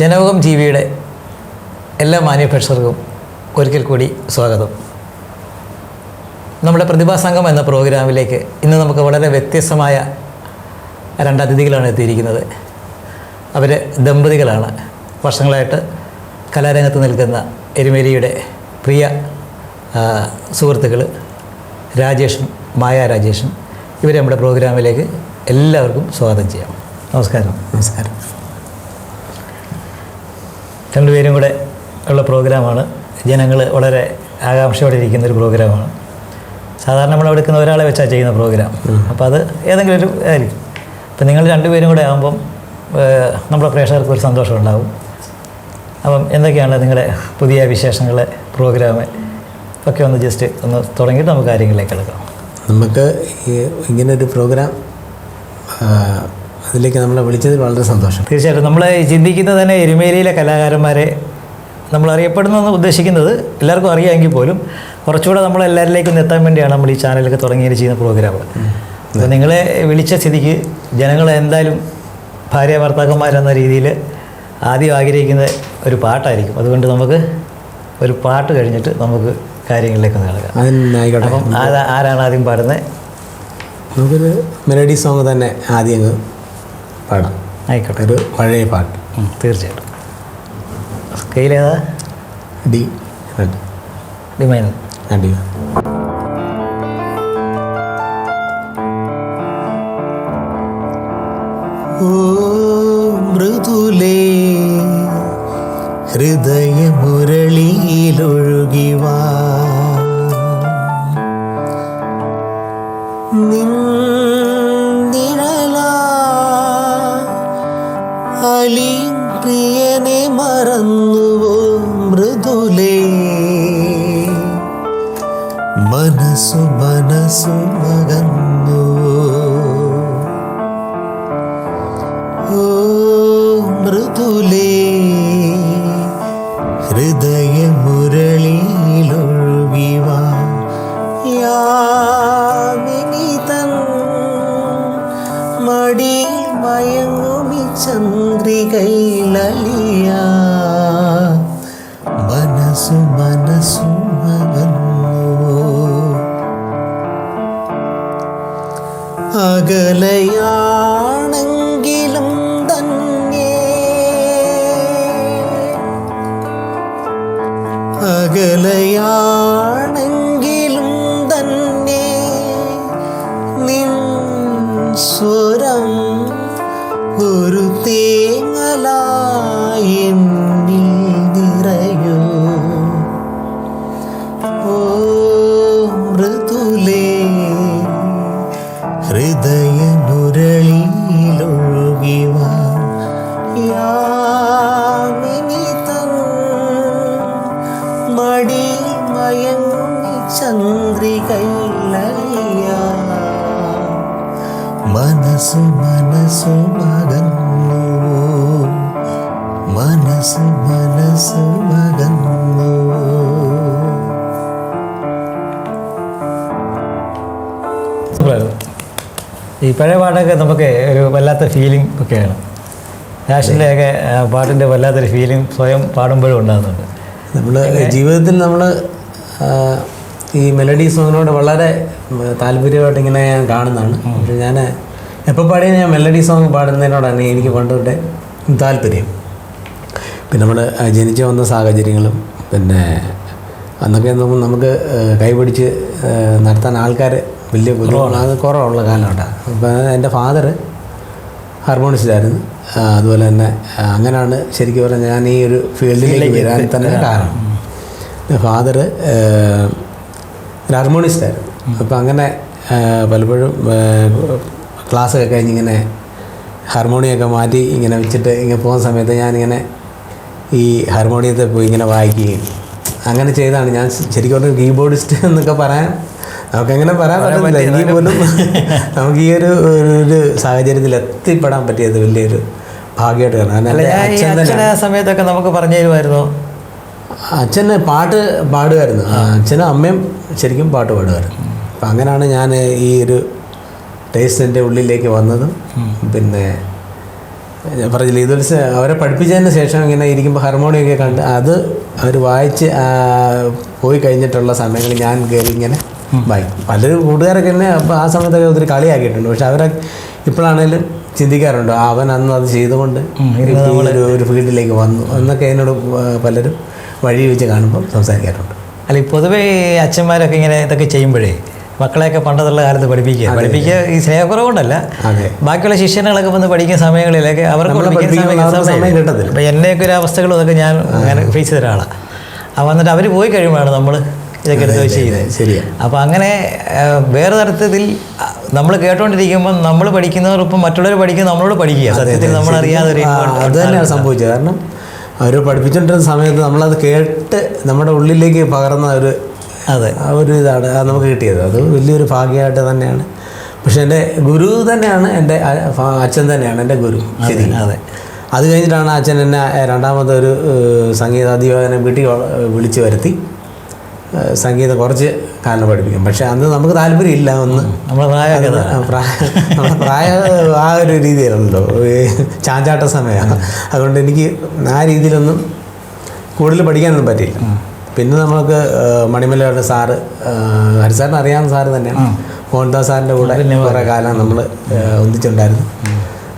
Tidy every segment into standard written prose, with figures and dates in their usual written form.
ജനമുഖം ടിവിയുടെ എല്ലാ മാന്യപ്രേക്ഷകർക്കും ഒരിക്കൽ കൂടി സ്വാഗതം. നമ്മുടെ പ്രതിഭാസംഗം എന്ന പ്രോഗ്രാമിലേക്ക് ഇന്ന് നമുക്ക് വളരെ വ്യത്യസ്തമായ രണ്ട് അതിഥികളാണ് എത്തിയിരിക്കുന്നത്. അവർ ദമ്പതികളാണ്. വർഷങ്ങളായിട്ട് കലാരംഗത്ത് നിൽക്കുന്ന എരുമേലിയുടെ പ്രിയ സുഹൃത്തുക്കൾ രാജേഷും മായ രാജേഷും. ഇവരെ നമ്മുടെ പ്രോഗ്രാമിലേക്ക് എല്ലാവർക്കും സ്വാഗതം ചെയ്യാം. നമസ്കാരം. നമസ്കാരം. രണ്ടുപേരും കൂടെ ഉള്ള പ്രോഗ്രാമാണ്. ജനങ്ങൾ വളരെ ആകാംക്ഷയോടെ ഇരിക്കുന്നൊരു പ്രോഗ്രാമാണ്. സാധാരണ നമ്മൾ എടുക്കുന്ന ഒരാളെ വെച്ചാൽ ചെയ്യുന്ന പ്രോഗ്രാം. അപ്പോൾ അത് ഏതെങ്കിലും ഒരു ആയിരിക്കും. അപ്പം നിങ്ങൾ രണ്ടുപേരും കൂടെ ആകുമ്പം നമ്മുടെ പ്രേക്ഷകർക്ക് ഒരു സന്തോഷം ഉണ്ടാകും. അപ്പം എന്തൊക്കെയാണ് നിങ്ങളുടെ പുതിയ വിശേഷങ്ങൾ, പ്രോഗ്രാം ഒക്കെ ഒന്ന് ജസ്റ്റ് ഒന്ന് തുടങ്ങിയിട്ട് നമുക്ക് കാര്യങ്ങളിലേക്ക് എടുക്കാം. നമുക്ക് ഇങ്ങനൊരു പ്രോഗ്രാം അതിലേക്ക് നമ്മളെ വിളിച്ചതിൽ വളരെ സന്തോഷം. തീർച്ചയായിട്ടും നമ്മൾ ചിന്തിക്കുന്നത് തന്നെ എരുമേലിയിലെ കലാകാരന്മാരെ നമ്മൾ അറിയപ്പെടുന്നതെന്ന് ഉദ്ദേശിക്കുന്നത് എല്ലാവർക്കും അറിയാമെങ്കിൽ പോലും കുറച്ചുകൂടെ നമ്മളെല്ലാവരിലേക്കും എത്താൻ വേണ്ടിയാണ് നമ്മൾ ഈ ചാനലൊക്കെ തുടങ്ങിയത് ചെയ്യുന്ന പ്രോഗ്രാമുകൾ. അപ്പോൾ നിങ്ങളെ വിളിച്ച സ്ഥിതിക്ക് ജനങ്ങൾ എന്തായാലും ഭാര്യ ഭർത്താക്കന്മാരെന്ന രീതിയിൽ ആദ്യം ആഗ്രഹിക്കുന്ന ഒരു പാട്ടായിരിക്കും. അതുകൊണ്ട് നമുക്ക് ഒരു പാട്ട് കഴിഞ്ഞിട്ട് നമുക്ക് കാര്യങ്ങളിലേക്ക് നടക്കാം. അതിനായിക്കോട്ടെ. അപ്പം ആരാണ് ആദ്യം പാടുന്നത്? നമുക്കൊരു മെലഡി സോങ് തന്നെ ആദ്യം അങ്ങ് പാടാം. ആയിക്കോട്ടെ. ഒരു പഴയ പാട്ട്. തീർച്ചയായിട്ടും. സ്കെയിലേതാ? D D minor. ഡി. ഓ മൃദുലേ ഹൃദയമുരളിയിലൊഴുകിവാ പ്രിയനെ മറന്നുവോ മൃദുലേ, മനസ്സു മകന്നുവോ. ഓ മൃദുലേ ഹൃദയമുരളിയിലൊഴുകിവാ യാമിനി തൻ മടിയിൽ മയങ്ങുമി ചന്ദ്രികയിലലിയ മനസ്സു മകന്നുവോ. അകലയാണെങ്കിലും തന്നെ അകലയാണെങ്കിലും തന്നെ നിൻ സ്വരം ഒരു തേങ്ങലായി എന്നിൽ നിറയൂ. ഓ മൃദുലേ ഹൃദയമുരളിയിലൊഴുകിവാ യാമിനി തൻ മടി മയങ്ങി ചന്ദ്രികയിലലിയ മനസ്സു മകന്നുവോ. മനസ്സു മകന്നുവോ. ഈ പഴയ പാട്ടൊക്കെ നമുക്ക് ഒരു വല്ലാത്ത ഫീലിംഗ് ഒക്കെയാണ്. രാഷിൻ്റെയൊക്കെ പാട്ടിൻ്റെ വല്ലാത്തൊരു ഫീലിംഗ് സ്വയം പാടുമ്പോഴും ഉണ്ടാകുന്നുണ്ട്. നമ്മൾ ജീവിതത്തിൽ നമ്മൾ ഈ മെലഡി സോങ്ങിനോട് വളരെ താല്പര്യമായിട്ട് ഇങ്ങനെ ഞാൻ കാണുന്നതാണ്. പക്ഷേ ഞാൻ എപ്പോൾ പാടിയാൽ ഞാൻ മെലഡി സോങ് പാടുന്നതിനോടാണ് എനിക്ക് പണ്ടുതൊട്ടേ താല്പര്യം. പിന്നെ നമ്മൾ ജനിച്ചു വന്ന സാഹചര്യങ്ങളും പിന്നെ അന്നൊക്കെ നമുക്ക് കൈപിടിച്ച് നടത്താൻ ആൾക്കാർ വലിയ കുറവുള്ള കാലഘട്ടമാണ്. അപ്പോൾ എൻ്റെ ഫാദർ ഹാർമോണിസ്റ്റായിരുന്നു. അതുപോലെ തന്നെ അങ്ങനെയാണ് ശരിക്കും പറഞ്ഞാൽ ഞാൻ ഈ ഒരു ഫീൽഡിലേക്ക് വരാൻ തന്നെ കാരണം. ഫാദർ ഒരു ഹാർമോണിസ്റ്റായിരുന്നു. അപ്പോൾ അങ്ങനെ പലപ്പോഴും ക്ലാസ്സൊക്കെ കഴിഞ്ഞിങ്ങനെ ഹാർമോണിയൊക്കെ മാറ്റി ഇങ്ങനെ വെച്ചിട്ട് ഇങ്ങനെ പോകുന്ന സമയത്ത് ഞാനിങ്ങനെ ഈ ഹാർമോണിയത്തെ പോയി ഇങ്ങനെ വായിക്കുകയും അങ്ങനെ ചെയ്താണ് ഞാൻ ശരിക്കും പറഞ്ഞ കീബോർഡിസ്റ്റ് എന്നൊക്കെ പറയാൻ നമുക്കെങ്ങനെ പറയാൻ പറ്റില്ല. എങ്കിൽ പോലും നമുക്ക് ഈ ഒരു സാഹചര്യത്തിൽ എത്തിപ്പെടാൻ പറ്റിയത് വലിയൊരു ഭാഗ്യമായിട്ട് കാണാം. അച്ഛൻ്റെ സമയത്തൊക്കെ നമുക്ക് പറഞ്ഞു തരുമായിരുന്നു. അച്ഛന് പാട്ട് പാടുമായിരുന്നു. അച്ഛനും അമ്മയും ശരിക്കും പാട്ട് പാടുമായിരുന്നു. അപ്പം അങ്ങനെയാണ് ഞാൻ ഈ ഒരു ടേസ്റ്റ് എൻ്റെ ഉള്ളിലേക്ക് വന്നതും പിന്നെ ഞാൻ പറഞ്ഞില്ല ഇതൊരു അവരെ പഠിപ്പിച്ചതിന് ശേഷം ഇങ്ങനെ ഇരിക്കുമ്പോൾ ഹാർമോണിയൊക്കെ കണ്ട് അത് അവർ വായിച്ച് പോയി കഴിഞ്ഞിട്ടുള്ള സമയങ്ങളിൽ ഞാൻ കയറി ഇങ്ങനെ വായിക്കും. പലരും കൂട്ടുകാരൊക്കെ എന്നെ അപ്പോൾ ആ സമയത്തൊക്കെ ഒത്തിരി കളിയാക്കിയിട്ടുണ്ട്. പക്ഷെ അവരെ ഇപ്പോഴാണേലും ചിന്തിക്കാറുണ്ട് അവൻ അന്ന് അത് ചെയ്തുകൊണ്ട് ഒരു ഫീൽഡിലേക്ക് വന്നു എന്നൊക്കെ എന്നോട് പലരും വഴി വെച്ച് കാണുമ്പോൾ സംസാരിക്കാറുണ്ട്. അല്ല ഈ പൊതുവേ ഈ അച്ഛന്മാരൊക്കെ ഇങ്ങനെ ഇതൊക്കെ ചെയ്യുമ്പോഴേ മക്കളെയൊക്കെ പണ്ടുള്ള കാലത്ത് പഠിപ്പിക്കുക ഈ സ്നേഹക്കുറവുകൊണ്ടല്ല, ബാക്കിയുള്ള ശിഷ്യനുകളൊക്കെ വന്ന് പഠിക്കുന്ന സമയങ്ങളിലൊക്കെ അവർക്ക് സമയം കിട്ടത്തില്ല. അപ്പം എന്നെയൊക്കെ ഒരു അവസ്ഥകളും ഇതൊക്കെ ഞാൻ അങ്ങനെ ഫേസ് ചെയ്ത ഒരാളാണ്. അപ്പോൾ വന്നിട്ട് അവർ പോയി കഴിയുമ്പോഴാണ് നമ്മൾ ഇതൊക്കെ എടുത്ത് വെച്ച് ചെയ്യുന്നത്. ശരിയാണ്. അപ്പോൾ അങ്ങനെ വേറെ തരത്തിൽ നമ്മൾ കേട്ടോണ്ടിരിക്കുമ്പോൾ നമ്മൾ പഠിക്കുന്നവരൊപ്പം മറ്റുള്ളവർ പഠിക്കുന്ന നമ്മളോട് പഠിക്കുക. സത്യത്തിൽ നമ്മളറിയാതെ അത് തന്നെയാണ് സംഭവിച്ചത്. കാരണം അവർ പഠിപ്പിച്ചുകൊണ്ടിരുന്ന സമയത്ത് നമ്മളത് കേട്ട് നമ്മുടെ ഉള്ളിലേക്ക് പകർന്ന ഒരു ആ ഒരു ഇതാണ് നമുക്ക് കിട്ടിയത്. അത് വലിയൊരു ഭാഗ്യമായിട്ട് തന്നെയാണ്. പക്ഷെ എൻ്റെ ഗുരു തന്നെയാണ്, എൻ്റെ അച്ഛൻ തന്നെയാണ് എൻ്റെ ഗുരു. ശരി. അതെ. അത് കഴിഞ്ഞിട്ടാണ് അച്ഛൻ എന്നെ രണ്ടാമതൊരു സംഗീതാധ്യാപകനെ വീട്ടിൽ വിളിച്ചു വരുത്തി സംഗീതം കുറച്ച് കാലം പഠിപ്പിക്കും. പക്ഷെ അന്ന് നമുക്ക് താല്പര്യമില്ല. നമ്മുടെ പ്രായ ആ ഒരു രീതിയിലുണ്ടല്ലോ, ചാഞ്ചാട്ട സമയമാണ്. അതുകൊണ്ട് എനിക്ക് ആ രീതിയിലൊന്നും കൂടുതൽ പഠിക്കാനൊന്നും പറ്റിയില്ല. പിന്നെ നമുക്ക് മണിമലയുടെ സാറ്, ഹരിസാറിന് അറിയാവുന്ന സാറ് തന്നെയാണ്. മോഹൻദാസ് സാറിൻ്റെ കൂടെ കുറേ കാലം നമ്മൾ ഒന്നിച്ചുണ്ടായിരുന്നു.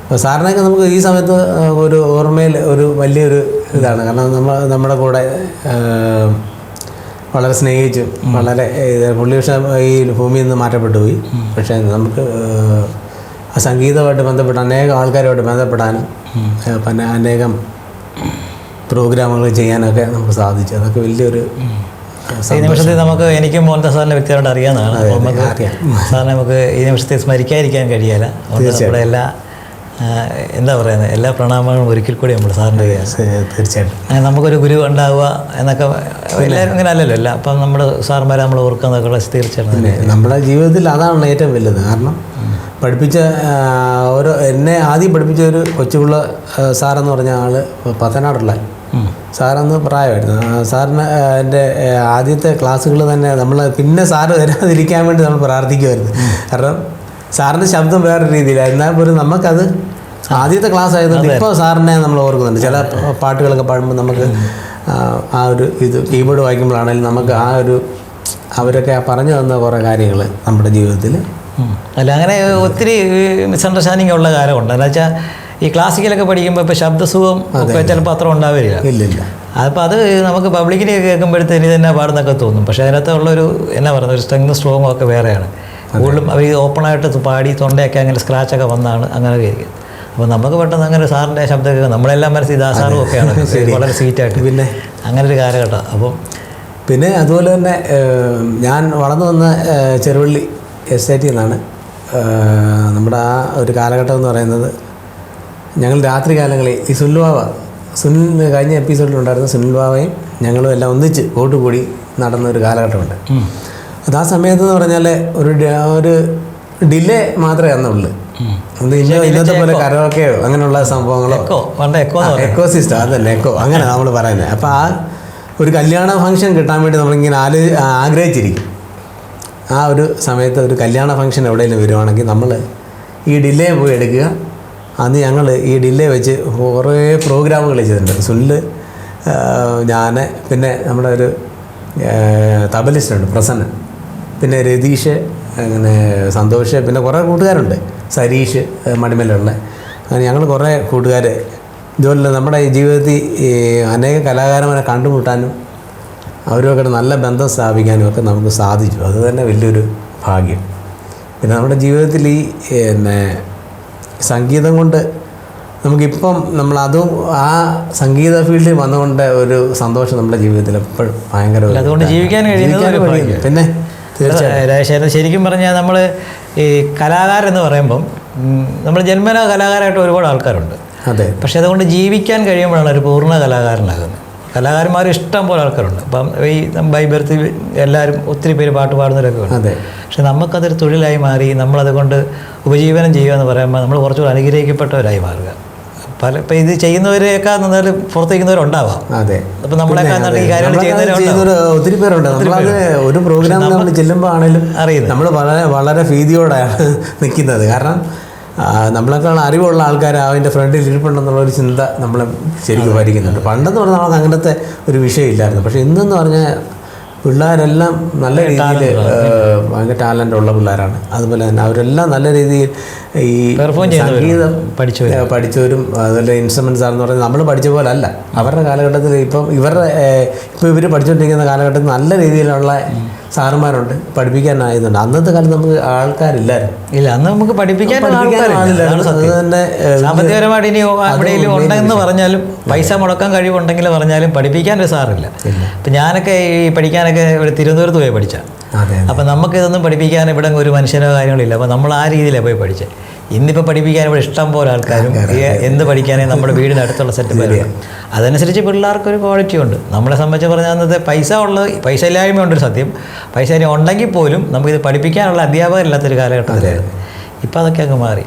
അപ്പോൾ സാറിനൊക്കെ നമുക്ക് ഈ സമയത്ത് ഒരു ഓർമ്മയിൽ ഒരു വലിയൊരു ഇതാണ്. കാരണം നമ്മുടെ കൂടെ വളരെ സ്നേഹിച്ചും വളരെ പുള്ളി പക്ഷേ ഈ ഭൂമിയിൽ നിന്ന് മാറ്റപ്പെട്ടു പോയി. പക്ഷേ നമുക്ക് ആ സംഗീതമായിട്ട് ബന്ധപ്പെട്ട് അനേകം ആൾക്കാരുമായിട്ട് ബന്ധപ്പെടാനും പിന്നെ അനേകം പ്രോഗ്രാമുകൾ ചെയ്യാനൊക്കെ നമുക്ക് സാധിച്ചു. അതൊക്കെ വലിയൊരു ഈ നിമിഷത്തിൽ നമുക്ക് എനിക്കും മോഹൻദാസ് സാറിൻ്റെ വ്യക്തിപരമായിട്ട് അറിയാവുന്നതാണ്. നമുക്ക് സാറിനെ നമുക്ക് ഈ നിമിഷത്തെ സ്മരിക്കാതിരിക്കാൻ കഴിയില്ല. നമ്മുടെ എല്ലാ എന്താ പറയുന്നത് എല്ലാ പ്രണാമങ്ങളും ഒരിക്കൽ കൂടി നമ്മൾ സാറിൻ്റെ തീർച്ചയായിട്ടും നമുക്കൊരു ഗുരു ഉണ്ടാവുക എന്നൊക്കെ എല്ലാവരും ഇങ്ങനെ അല്ലല്ലോ അല്ല. അപ്പം നമ്മൾ സാർമാരെ നമ്മൾ ഓർക്കുന്നതൊക്കെ തീർച്ചയായിട്ടും നമ്മുടെ ജീവിതത്തിൽ അതാണ് ഏറ്റവും വലുത്. കാരണം പഠിപ്പിച്ച എന്നെ ആദ്യം പഠിപ്പിച്ച ഒരു കൊച്ചുപിള്ള സാറെന്ന് പറഞ്ഞ ആൾ പത്തനാടുള്ള സാറന്ന് പ്രായമായിരുന്നു. സാറിന് എൻ്റെ ആദ്യത്തെ ക്ലാസ്സുകൾ തന്നെ നമ്മൾ പിന്നെ സാറ് വരാതിരിക്കാൻ വേണ്ടി നമ്മൾ പ്രാർത്ഥിക്കുമായിരുന്നു. കാരണം സാറിൻ്റെ ശബ്ദം വേറെ രീതിയിലാണ്. എന്നാൽ പോലും നമുക്കത് ആദ്യത്തെ ക്ലാസ് ആയതുകൊണ്ട് ഇപ്പോൾ സാറിനെ നമ്മൾ ഓർക്കുന്നുണ്ട്. ചില പാട്ടുകളൊക്കെ പാടുമ്പോൾ നമുക്ക് ആ ഒരു ഇത് കീബോർഡ് വായിക്കുമ്പോഴാണെങ്കിലും നമുക്ക് ആ ഒരു അവരൊക്കെ പറഞ്ഞു തന്ന കുറേ കാര്യങ്ങൾ നമ്മുടെ ജീവിതത്തിൽ അല്ല അങ്ങനെ ഒത്തിരി മിസ്അണ്ടർസ്റ്റാൻഡിങ് ഉള്ള കാലമുണ്ട്. എന്താ വെച്ചാൽ ഈ ക്ലാസിക്കലൊക്കെ പഠിക്കുമ്പോൾ ഇപ്പോൾ ശബ്ദസുഖം ഒക്കെ ചിലപ്പോൾ അത്ര ഉണ്ടാവില്ല. ഇല്ലില്ല. അപ്പോൾ അത് നമുക്ക് പബ്ലിക്കിനെ കേൾക്കുമ്പോഴത്തേന് തന്നെ പാടുന്നൊക്കെ തോന്നും. പക്ഷേ അതിനകത്തുള്ളൊരു എന്നാ പറയുന്നത് ഒരു സ്ട്രെങ്തും ഒക്കെ വേറെയാണ്. കൂടുതലും അവർ ഓപ്പണായിട്ട് പാടി തൊണ്ടയൊക്കെ അങ്ങനെ സ്ക്രാച്ചൊക്കെ വന്നാണ് അങ്ങനെ കേൾക്കുന്നത്. അപ്പോൾ നമുക്ക് പെട്ടെന്ന് അങ്ങനെ സാറിൻ്റെ ശബ്ദം കേൾക്കുക നമ്മളെല്ലാം മനസ്സിൽ ദാസാറും ഒക്കെയാണ് വളരെ സ്വീറ്റായിട്ട് പിന്നെ അങ്ങനെ ഒരു കാലഘട്ടം. അപ്പം പിന്നെ അതുപോലെ തന്നെ ഞാൻ വളർന്നു വന്ന ചെറുവള്ളി എസ്റ്റേറ്റിൽ നിന്നാണ്. നമ്മുടെ ആ ഒരു കാലഘട്ടം എന്ന് പറയുന്നത് ഞങ്ങൾ രാത്രി കാലങ്ങളിൽ ഈ സുനിൽ കഴിഞ്ഞ എപ്പിസോഡിലുണ്ടായിരുന്ന സുനിൽ ബാവയും ഞങ്ങളും എല്ലാം ഒന്നിച്ച് കൂട്ടുകൂടി നടന്നൊരു കാലഘട്ടമുണ്ട്. അത് ആ സമയത്തെന്ന് പറഞ്ഞാൽ ഒരു ഡിലേ മാത്രമേ അന്നുള്ളൂ. ഇന്നത്തെ പോലെ കരോക്കെയോ അങ്ങനെയുള്ള സംഭവങ്ങളോ എക്കോ സിസ്റ്റം അതല്ല എക്കോ അങ്ങനെ നമ്മൾ പറയുന്നത്. അപ്പോൾ ആ ഒരു കല്യാണ ഫംഗ്ഷൻ കിട്ടാൻ വേണ്ടി നമ്മളിങ്ങനെ ആഗ്രഹിച്ചിരിക്കും. ആ ഒരു സമയത്ത് ഒരു കല്യാണ ഫംഗ്ഷൻ എവിടെയെങ്കിലും വരുവാണെങ്കിൽ നമ്മൾ ഈ ഡിലേ പോയി എടുക്കുക. അന്ന് ഞങ്ങൾ ഈ ഡിലേ വെച്ച് കുറേ പ്രോഗ്രാമുകൾ ചെയ്തിട്ടുണ്ട്. സുനിൽ, ഞാൻ, പിന്നെ നമ്മുടെ ഒരു തബലിസ്റ്റുണ്ട് പ്രസന്ന, പിന്നെ രതീഷ്, അങ്ങനെ സന്തോഷ്, പിന്നെ കുറേ കൂട്ടുകാരുണ്ട്, സരീഷ് മണിമലുള്ള. അങ്ങനെ ഞങ്ങൾ കുറേ കൂട്ടുകാർ ഇതുപോലെ നമ്മുടെ ഈ ജീവിതത്തിൽ അനേക കലാകാരന്മാരെ കണ്ടുമുട്ടാനും അവരുമൊക്കെ നല്ല ബന്ധം സ്ഥാപിക്കാനും ഒക്കെ നമുക്ക് സാധിച്ചു. അത് തന്നെ വലിയൊരു ഭാഗ്യം. പിന്നെ നമ്മുടെ ജീവിതത്തിൽ ഈ സംഗീതം കൊണ്ട് നമുക്കിപ്പം നമ്മളതും ആ സംഗീത ഫീൽഡിൽ വന്നുകൊണ്ട് ഒരു സന്തോഷം നമ്മുടെ ജീവിതത്തിൽ എപ്പോഴും ഭയങ്കര അതുകൊണ്ട് ജീവിക്കാൻ കഴിയുന്നത് പിന്നെ തീർച്ചയായിട്ടും ശരിക്കും പറഞ്ഞാൽ നമ്മൾ ഈ കലാകാരെന്ന് പറയുമ്പം നമ്മൾ ജന്മന കലാകാരായിട്ട് ഒരുപാട് ആൾക്കാരുണ്ട്. അതെ. പക്ഷെ അതുകൊണ്ട് ജീവിക്കാൻ കഴിയുമ്പോഴാണ് ഒരു പൂർണ്ണ കലാകാരനാകുന്നത്. കലാകാരന്മാർ ഇഷ്ടം പോലെ ആൾക്കാരുണ്ട്. അപ്പം ഈ ബൈ ബർത്ത് എല്ലാവരും ഒത്തിരി പേര് പാട്ട് പാടുന്നവരൊക്കെ ഉണ്ട്. അതെ. പക്ഷെ നമുക്കതൊരു തൊഴിലായി മാറി നമ്മളതുകൊണ്ട് ഉപജീവനം ചെയ്യുക എന്ന് പറയുമ്പോൾ നമ്മൾ കുറച്ചുകൂടി അനുഗ്രഹിക്കപ്പെട്ടവരായി മാറുക. ഇപ്പം ഇത് ചെയ്യുന്നവരെയൊക്കെ നന്നായി പുറത്തേക്കുന്നവരുണ്ടാവാം. അതെ. അപ്പം നമ്മളെക്കാൾ ഈ കാര്യങ്ങൾ ചെയ്യുന്നവർ ഒത്തിരി പേരുണ്ട്. നമ്മളത് ഒരു പ്രോഗ്രാം നമ്മൾ ചെല്ലുമ്പോൾ ആണെങ്കിലും അറിയുന്നത് നമ്മൾ വളരെ വളരെ ഭീതിയോടെയാണ് നിൽക്കുന്നത്. കാരണം നമ്മളെക്കാൾ അറിവുള്ള ആൾക്കാർ അതിൻ്റെ ഫ്രണ്ടിൽ ഇരിപ്പുണ്ടെന്നുള്ളൊരു ചിന്ത നമ്മളെ ശരിക്കും ഭരിക്കുന്നുണ്ട്. പണ്ടെന്ന് പറഞ്ഞാൽ നമുക്ക് അങ്ങനത്തെ ഒരു വിഷയമില്ലായിരുന്നു. പക്ഷേ ഇന്നെന്ന് പറഞ്ഞാൽ പിള്ളേരെല്ലാം നല്ല രീതിയിൽ ഭയങ്കര ടാലൻ്റ് ഉള്ള പിള്ളേരാണ്. അതുപോലെ തന്നെ അവരെല്ലാം നല്ല രീതിയിൽ ഈ സംഗീതം പഠിച്ചവരും അതുപോലെ ഇൻസ്ട്രുമെൻറ്റ്സ് ആണെന്ന് പറഞ്ഞാൽ നമ്മൾ പഠിച്ച പോലെ അല്ല. അവരുടെ കാലഘട്ടത്തിൽ ഇപ്പോൾ ഇവർ പഠിച്ചുകൊണ്ടിരിക്കുന്ന കാലഘട്ടത്തിൽ നല്ല രീതിയിലുള്ള സാറുമാരുണ്ട്, പഠിപ്പിക്കാനായതുണ്ട്. അന്നത്തെ കാലത്ത് നമുക്ക് ആൾക്കാരില്ലായിരുന്നു. ഇല്ല, അന്ന് നമുക്ക് പഠിപ്പിക്കാൻ തന്നെ സാമ്പത്തികപരമായിട്ട് ഇനി എവിടെയെങ്കിലും ഉണ്ടെന്ന് പറഞ്ഞാലും പൈസ മുടക്കാൻ കഴിവുണ്ടെങ്കിൽ പറഞ്ഞാലും പഠിപ്പിക്കാൻ ഒരു സാറില്ല. ഇപ്പം ഞാനൊക്കെ ഈ പഠിക്കാനൊക്കെ ഇവിടെ തിരുവനന്തപുരത്ത് പോയി പഠിച്ചാൽ, അപ്പം നമുക്കിതൊന്നും പഠിപ്പിക്കാൻ ഇവിടെ ഒരു മനുഷ്യനോ കാര്യങ്ങളില്ല. അപ്പോൾ നമ്മൾ ആ രീതിയിലാണ് പോയി പഠിച്ചത്. ഇന്നിപ്പോൾ പഠിപ്പിക്കാൻ ഇവിടെ ഇഷ്ടം പോലെ ആൾക്കാരും എന്ത് പഠിക്കാനേ നമ്മുടെ വീടിനടുത്തുള്ള സെറ്റ് വരിക. അതനുസരിച്ച് പിള്ളേർക്കൊരു ക്വാളിറ്റി ഉണ്ട്. നമ്മളെ സംബന്ധിച്ച് പറഞ്ഞാൽ അന്നത്തെ പൈസ ഇല്ലായ്മ ഉണ്ടൊരു സത്യം. പൈസ ഇനി ഉണ്ടെങ്കിൽ പോലും നമുക്കിത് പഠിപ്പിക്കാനുള്ള അധ്യാപകരില്ലാത്തൊരു കാലഘട്ടത്തിലായിരുന്നു. ഇപ്പം അതൊക്കെ അങ്ങ് മാറി.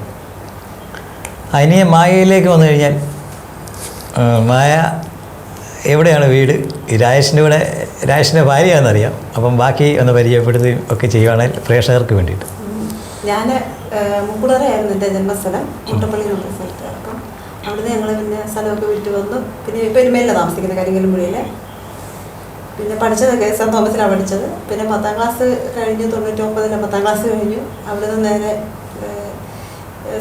അതിന് മായയിലേക്ക് വന്നു കഴിഞ്ഞാൽ, മായ എവിടെയാണ് വീട്? രാജേഷിൻ്റെ ഭാര്യയാണെന്നറിയാം. അപ്പം ബാക്കി ഒന്ന് പരിചയപ്പെടുത്തുകയും ഒക്കെ ചെയ്യുവാണെങ്കിൽ പ്രേക്ഷകർക്ക് വേണ്ടിയിട്ട്. ഞാൻ മുക്കുളറയായിരുന്നു എൻ്റെ ജന്മസ്ഥലം, മുട്ടപ്പള്ളി എന്ന് പറഞ്ഞ സ്ഥലത്ത്. അപ്പം അവിടുന്ന് ഞങ്ങൾ പിന്നെ സ്ഥലമൊക്കെ വിറ്റ് വന്നു. പിന്നെ ഇപ്പോൾ എരുമേലിലാണ് താമസിക്കുന്നത്, കരിങ്കല്ലുംപുഴയിൽ. പിന്നെ പഠിച്ചതൊക്കെ സെൻറ്റ് തോമസിലാണ് പഠിച്ചത്. പിന്നെ 10ാം ക്ലാസ് കഴിഞ്ഞു, 99-ൽ 10ാം ക്ലാസ് കഴിഞ്ഞു. അവിടുന്ന് നേരെ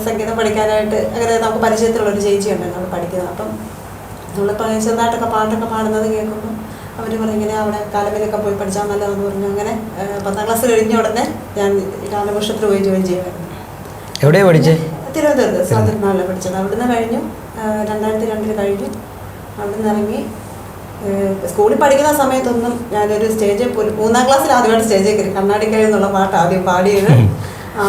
സംഗീതം പഠിക്കാനായിട്ട് അങ്ങനെ നമുക്ക് പരിചയത്തിലുള്ളൊരു ചേച്ചി ഉണ്ടായിരുന്നു അവിടെ പഠിക്കുന്നത്. അപ്പം നമ്മളിപ്പോൾ ചെറുതായിട്ടൊക്കെ പാട്ടൊക്കെ പാടുന്നത് കേൾക്കുമ്പോൾ അവർ പറഞ്ഞു ഇങ്ങനെ അവിടെ കാലമേലൊക്കെ പോയി പഠിച്ചാൽ നല്ലതെന്ന് പറഞ്ഞു. അങ്ങനെ 10ാം ക്ലാസ് കഴിഞ്ഞ ഉടനെ ഞാൻ ഗാനഘോഷത്തിൽ പോയി ജോയിൻ ചെയ്യുമായിരുന്നു. എവിടെയാണ് പഠിച്ചത്? തിരുവനന്തപുരത്ത് സാധനാളിലാണ് പഠിച്ചത്. അവിടുന്ന് കഴിഞ്ഞു, 2002 കഴിഞ്ഞു. അവിടുന്ന് ഇറങ്ങി സ്കൂളിൽ പഠിക്കുന്ന സമയത്തൊന്നും ഞാനൊരു സ്റ്റേജിൽ പോലും 3ാം ക്ലാസ്സിൽ ആദ്യമായിട്ട് സ്റ്റേജിൽ കയറി കണ്ണാടിക്കഴി എന്നുള്ള പാട്ട് ആദ്യം പാടിയത്.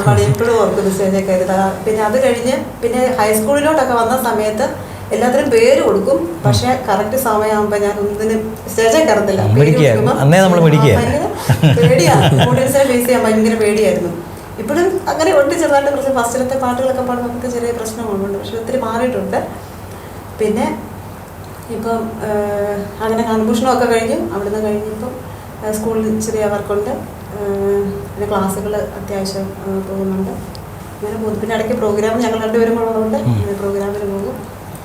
പാടി എപ്പോഴും ഓർക്കുന്നു സ്റ്റേജിൽ കയറി. പിന്നെ അത് കഴിഞ്ഞ് പിന്നെ ഹൈസ്കൂളിലോട്ടൊക്കെ വന്ന സമയത്ത് എല്ലാത്തിനും പേര് കൊടുക്കും, പക്ഷെ കറക്റ്റ് സമയമാകുമ്പോൾ ഞാൻ ഒന്നിനും സ്റ്റേജിൽ കയറത്തില്ല. പേടിയാണ്, ഓഡിയൻസിനെ ഫേസ് ചെയ്യാൻ ഭയങ്കര പേടിയായിരുന്നു. ഇപ്പോഴും അങ്ങനെ ഉണ്ട്, ചെറുതായിട്ട് കുറച്ച് ഫസ്റ്റിലത്തെ പാട്ടുകളൊക്കെ പാടുമ്പോൾ നമുക്ക് ചെറിയ പ്രശ്നങ്ങളുണ്ട്, പക്ഷെ ഒത്തിരി മാറിയിട്ടുണ്ട്. പിന്നെ ഇപ്പം അങ്ങനെ കൺഭൂഷണമൊക്കെ കഴിഞ്ഞു. അവിടുന്ന് കഴിഞ്ഞിപ്പം സ്കൂളിൽ ചെറിയ വർക്കുണ്ട്, പിന്നെ ക്ലാസ്സുകൾ അത്യാവശ്യം പോകുന്നുണ്ട്. അങ്ങനെ പോകുന്നു. പിന്നെ ഇടയ്ക്ക് പ്രോഗ്രാം ഞങ്ങൾ രണ്ടുപേരും ഉള്ളതുകൊണ്ട് അങ്ങനെ പ്രോഗ്രാമിന് പോകും.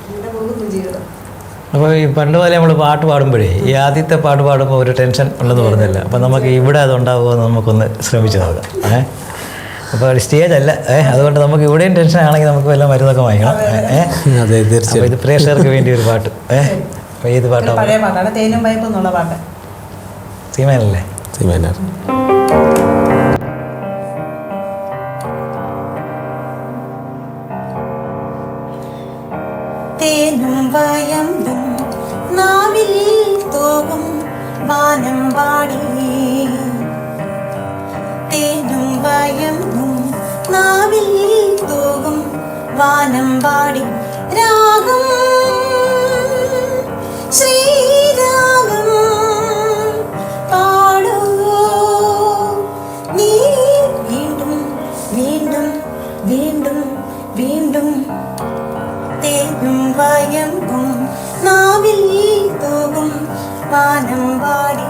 അങ്ങനെ പോകുന്നു ജീവിതം. അപ്പോൾ ഈ പണ്ട് പോലെ നമ്മൾ പാട്ട് പാടുമ്പോഴേ ഈ ആദ്യത്തെ പാട്ട് പാടുമ്പോൾ ഒരു ടെൻഷൻ ഉള്ളതെന്ന് പറഞ്ഞില്ല. അപ്പോൾ നമുക്ക് ഇവിടെ അതുണ്ടാവുമോ എന്ന് നമുക്കൊന്ന് ശ്രമിച്ചു നോക്കാം. അപ്പോൾ ഒരു സ്റ്റേജ് അല്ല, അതുകൊണ്ട് നമുക്ക് ഇവിടെയും ടെൻഷൻ ആണെങ്കിൽ നമുക്ക് വല്ല മരുന്നൊക്കെ വാങ്ങിക്കണം. അതെ, തീർച്ചയായും. ഇത് പ്രേക്ഷകർക്ക് വേണ്ടി ഒരു പാട്ട്. അപ്പോൾ ഏത് പാട്ടാണ്? പഴയ പാട്ടാണ്, തേനും വൈപ്പും എന്നുള്ള പാട്ട്. സീമേനല്ലേ? സീമേനാർ. തേനും വയമ്പും നാവിൽ തോകും വാനം പാടി, തേനും വയമ്പും നാവിൽ തോകും വാനം പാടി, രാഗം ശ്രീരാഗം പാടൂ നീ വീണ്ടും വീണ്ടും വീണ്ടും വീണ്ടും, തേനും വയമ്പും നാവിൽ തോകും വാനം പാടി.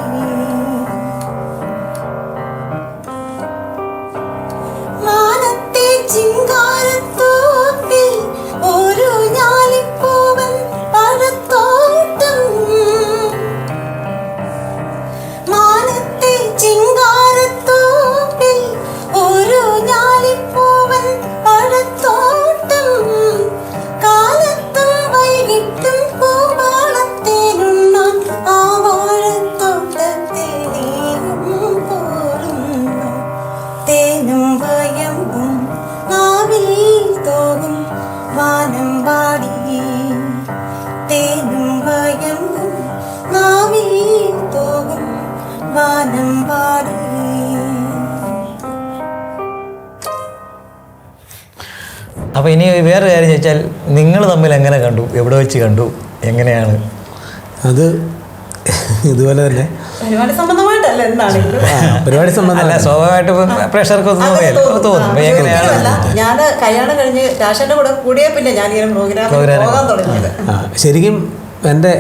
മാനത്തെ ചിങ്കാരത്തോപ്പിൽ ഒരു ഞാലിപ്പൂവൻ പഴത്തോട്ടം, മാനത്തെ ചിങ്കാരത്തോപ്പിൽ ഒരു ഞാലിപ്പൂവൻ പഴത്തോട്ടം, കാലത്തും വൈകിട്ടും പൂവാളത്തേനുണ്ണാൻ ആ വാഴത്തോട്ടത്തിൽ നീയും പോരുന്നു, തേനും വയമ്പും നാവിൽ തോകും വാനം പാടി, തേനും വയമ്പും നാവിൽ തോകും വാനം പാടി. അപ്പോൾ ഇനി വേറെ കാര്യം ചോദിച്ചാൽ, നിങ്ങൾ തമ്മിൽ എങ്ങനെ കണ്ടു, എവിടെ വെച്ച് കണ്ടു, എങ്ങനെയാണ്? അത് ഇതുപോലെ തന്നെ പരിപാടി സംബന്ധമായിട്ടല്ല, എന്താണെങ്കിലും പരിപാടി സംബന്ധമല്ല, സ്വാഭാവികമായിട്ട് പ്രേക്ഷകർക്ക് തോന്നും. എങ്ങനെയാണ്? ഞാൻ കല്യാണം കഴിഞ്ഞ് രാഷന്റെ കൂടെ കൂടിയ പിന്നെ ഞാനിങ്ങനെ പ്രോഗ്രാം പോകാൻ തുടങ്ങിയത്. ശരിക്കും എൻ്റെ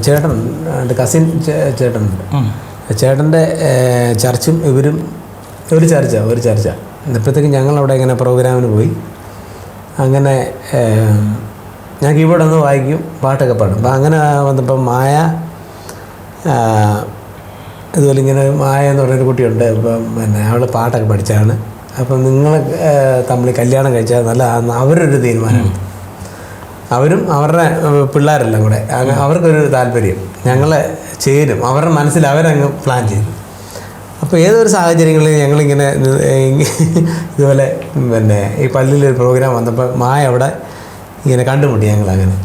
ചേട്ടൻ, എൻ്റെ കസിൻ ചേട്ടനുണ്ട്. ചേട്ടൻ്റെ ചർച്ചും ഇവരും ഒരു ചർച്ച. ഇപ്പോഴത്തേക്കും ഞങ്ങളവിടെ ഇങ്ങനെ പ്രോഗ്രാമിന് പോയി. അങ്ങനെ ഞാൻ കീബോർഡ് ഒന്ന് വായിക്കും, പാട്ടൊക്കെ പാടും. അപ്പം അങ്ങനെ വന്നപ്പം മായ ഇതുപോലെ ഇങ്ങനെ മായ എന്ന് പറഞ്ഞൊരു കുട്ടിയുണ്ട്. ഇപ്പം പിന്നെ അവൾ പാട്ടൊക്കെ പഠിച്ചാണ്. അപ്പം നിങ്ങൾ തമ്മിൽ കല്യാണം കഴിച്ചാൽ നല്ലതാണെന്ന് അവരൊരു തീരുമാനമാണ്. അവരും അവരുടെ പിള്ളേരെല്ലാം കൂടെ അവർക്കൊരു താല്പര്യം, ഞങ്ങളെ ചേരും, അവരുടെ മനസ്സിൽ അവരങ്ങ് പ്ലാൻ ചെയ്തു. അപ്പോൾ ഏതൊരു സാഹചര്യങ്ങളിൽ ഞങ്ങളിങ്ങനെ ഇതുപോലെ പിന്നെ ഈ പള്ളിയിലൊരു പ്രോഗ്രാം വന്നപ്പോൾ മായ അവിടെ ഇങ്ങനെ കണ്ടുമുട്ടി ഞങ്ങളങ്ങനെ.